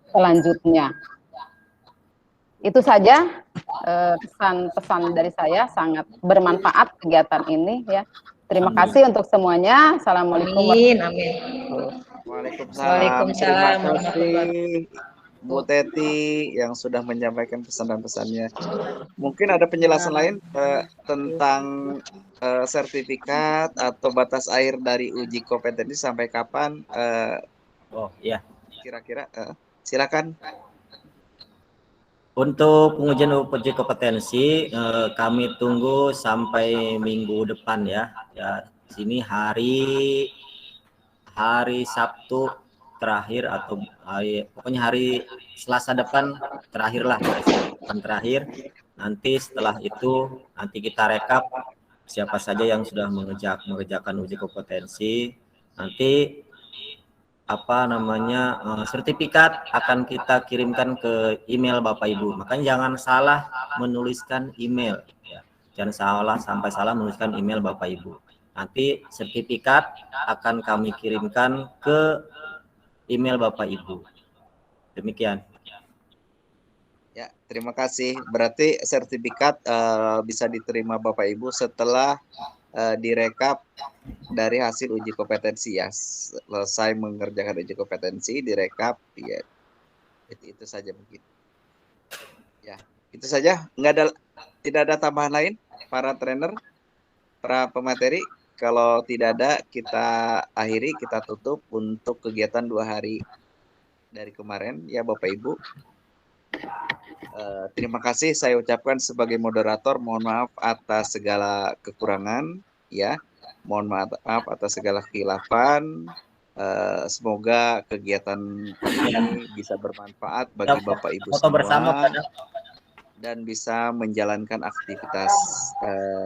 selanjutnya. Itu saja pesan-pesan dari saya, sangat bermanfaat kegiatan ini ya. Terima kasih untuk semuanya. Assalamualaikum warahmatullahi wabarakatuh. Waalaikumsalam. Terima kasih Bu Teti yang sudah menyampaikan pesan dan pesannya. Mungkin ada penjelasan lain tentang sertifikat atau batas akhir dari uji kompetensi sampai kapan? Oh iya. Kira-kira silakan. Untuk pengujian uji kompetensi kami tunggu sampai minggu depan ya. Ya, sini hari Sabtu terakhir atau pokoknya hari Selasa depan terakhirlah, terakhir. Nanti setelah itu nanti kita rekap siapa saja yang sudah mengerjakan uji kompetensi. Nanti sertifikat akan kita kirimkan ke email Bapak Ibu. Makanya jangan salah menuliskan email ya. Jangan sampai salah menuliskan email Bapak Ibu. Nanti sertifikat akan kami kirimkan ke email Bapak Ibu. Demikian. Ya, terima kasih. Berarti sertifikat bisa diterima Bapak Ibu setelah direkap dari hasil uji kompetensi ya. Selesai mengerjakan uji kompetensi, direkap ya. Itu saja mungkin. Ya, itu saja. Tidak ada tambahan lain para trainer, para pemateri. Kalau tidak ada, kita akhiri, kita tutup untuk kegiatan 2 hari dari kemarin ya Bapak Ibu. Terima kasih saya ucapkan sebagai moderator. Mohon maaf atas segala kekurangan ya. Mohon maaf atas segala khilafan. Semoga kegiatan ini bisa bermanfaat bagi Bapak Ibu semua dan bisa menjalankan aktivitas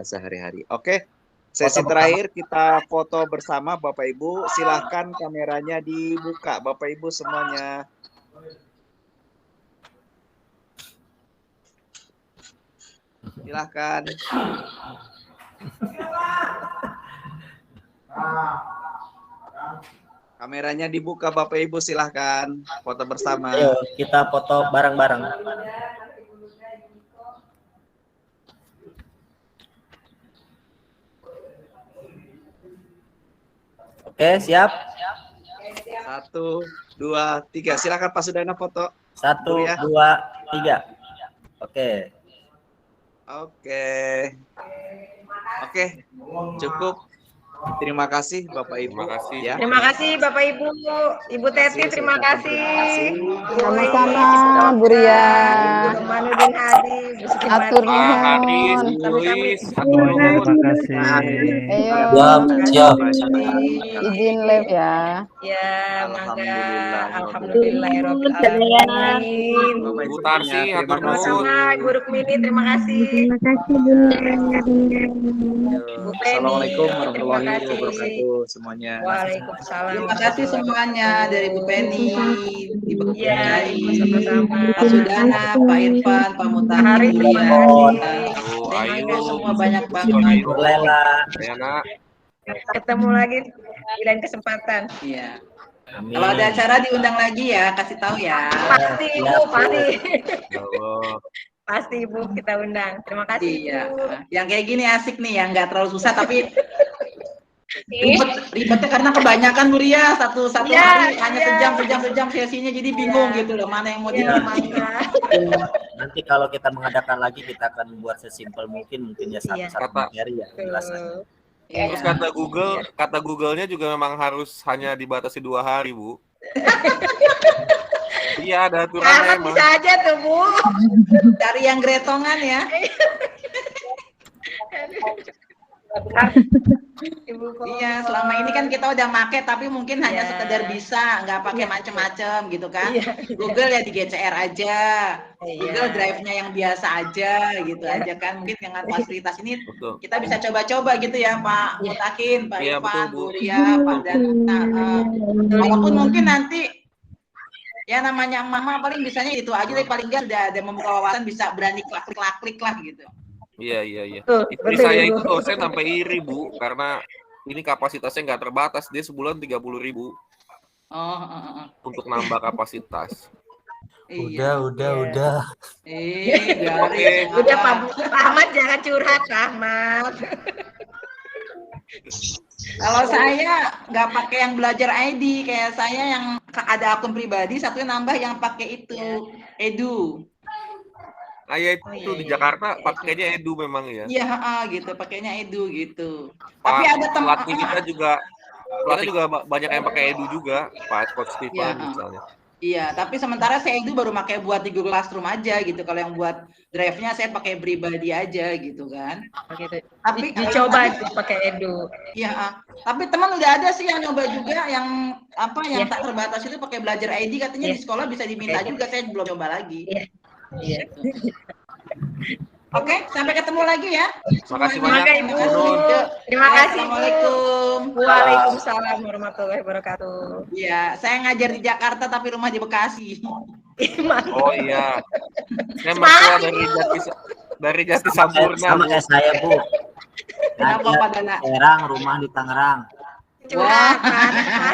sehari-hari. Oke. Sesi terakhir kita foto bersama Bapak Ibu. Silahkan kameranya dibuka Bapak Ibu semuanya. Silahkan. Kameranya dibuka Bapak Ibu, silahkan foto bersama. Ayo kita foto bareng-bareng. Oke, siap. 1, 2, 3. Silakan Pak Sudana foto. 1, 2, 3. Oke. Oke. Oke, cukup. Terima kasih Bapak Ibu. Terima kasih. Ya. Terima kasih Bapak Ibu. Ibu Teti terima kasih. Sama-sama, Bu Ria. Ibu Romanuddin Hadi, Bu Siti Atur Mati. Pak Haris, nuhun. Bu Luis, atur Semuanya nuhun. terima kasih. Ayo, Siap. izin live ya. Ya, mangga. Alhamdulillah. Alhamdulillahirobbilalamin. Bu Tarsi, Terima atur kasih. nuhun. Sama-sama, Ibu Rukmini, terima kasih. Bu Penny, Assalamualaikum terima warahmatullahi kasih. wabarakatuh semuanya. Waalaikumsalam. Terima kasih semuanya dari Bu Penny, Ibu Iya, Kiai, Ibu sama-sama. Pak Sudana, Pak Irfan, Pak Mutakin, Haris, Bu terima Ria. kasih. Bu Thank Ayu, you semua banyak Bu banget. Ayu, Lela. Yana. Ketemu lagi di lain kesempatan. Iya. Amin. Kalau ada acara diundang lagi ya, kasih tahu ya. Pasti Ibu, pasti. Ya Allah. Pasti Ibu kita undang. Terima kasih Iya. Ibu. Yang kayak gini asik nih, yang nggak terlalu susah tapi ribetnya karena kebanyakan Bu Ria, satu Iya, hari hanya iya. sejam sesinya, jadi bingung gitu loh, mana yang mau Iya, ditemani. Nanti kalau kita mengadakan lagi kita akan buat sesimpel mungkin ya Iya. satu materi ya penjelasannya. Terus kata Google-nya juga memang harus hanya dibatasi 2 hari, Bu. Iya, ada aturannya Karena emang. bisa aja tuh Bu. Cari yang gretongan ya. Ibu Iya, selama ini kan kita udah make tapi mungkin hanya Iya. sekedar bisa, nggak pakai macem-macem gitu kan. Iya. Google ya di GCR aja, Iya. Google Drive-nya yang biasa aja gitu aja kan. Mungkin dengan fasilitas ini Betul. kita bisa coba-coba gitu ya Pak Iya. Mutakin, Pak Iya, Irfan, betul, Bu. Bu Ria, Pak Dana. Walaupun mungkin nanti ya namanya mama paling bisanya itu aja, tapi paling nggak ada membuka wawasan, bisa berani klik lah gitu. Iya. Betul, Istri betul, saya Ibu. itu dosen sampai iri, Bu, karena ini kapasitasnya nggak terbatas. Dia sebulan 30.000 untuk nambah kapasitas. Iya. Udah. Garis. Udah Pak Ahmad jangan curhat, Pak Ahmad. Kalau saya nggak pakai yang belajar ID, kayak saya yang ada akun pribadi, satunya nambah yang pakai itu Edu. Itu iya, di iya. Jakarta pakainya Edu memang ya. Iya, gitu, pakainya Edu gitu. Pak, Tapi ada pelatih kita juga banyak yang pakai Edu juga, Pak Coach Stephen Iya, misalnya. Iya, tapi sementara saya Edu baru pakai buat di Google Classroom aja gitu. Kalau yang buat drive-nya saya pakai pribadi aja gitu kan. Gitu. Tapi Dicoba itu pakai Edu. Iya, tapi teman udah ada sih yang nyoba juga yang Iya. tak terbatas itu pakai belajar ID, katanya Iya. di sekolah bisa diminta Iya. juga, saya belum coba lagi. Iya. Iya. Oke, sampai ketemu lagi ya. Makasih Semuanya. banyak, Ibu. Ibu. Terima kasih, Bu. Assalamualaikum. Waalaikumsalam warahmatullahi wabarakatuh. Iya, saya ngajar di Jakarta tapi rumah di Bekasi. Oh iya. Saya mertua dari Jati Sampurna. Sama Bu. kayak saya, Bu. Kenapa Pak Dana? Tangerang, rumah di Tangerang. Curhat,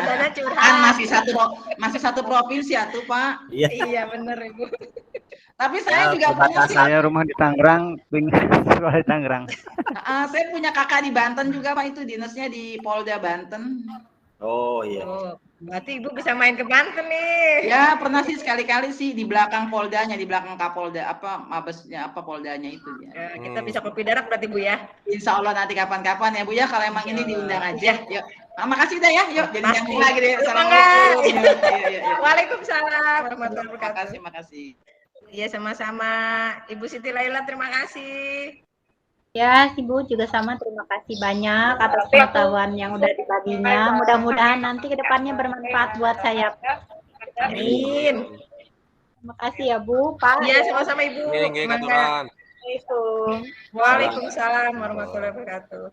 Dana curhat. Kan masih satu provinsi ya tuh Pak. Iya. Iya bener Ibu. Tapi saya Ya, juga punya sih, Saya rumah di Tangerang, sekolah di Tangerang. saya punya kakak di Banten juga Pak, itu dinasnya di Polda Banten. Oh iya. Oh, berarti Ibu bisa main ke Banten nih. Ya pernah sih sekali-kali sih di belakang Poldanya, di belakang Kapolda mabesnya Poldanya itu ya. Kita bisa kopi darat berarti Bu ya. Insya Allah nanti kapan-kapan ya Bu ya, kalau emang ini diundang aja. Yuk. Makasih dah ya, yuk jadi Pasti. nyambung lagi deh. Semangat. Assalamualaikum. Yuk. Waalaikumsalam warahmatullahi wabarakatuh. Makasih. Iya sama-sama. Ibu Siti Laila terima kasih. Ya, Ibu juga sama. Terima kasih banyak atas pengetahuan yang udah dibaginya. Mudah-mudahan nanti ke depannya bermanfaat buat saya. Amin. Terima kasih ya, Bu, Pak. Iya sama-sama Ibu. Nggih, Mangga. katuran. Assalamualaikum. Waalaikumsalam warahmatullahi wabarakatuh.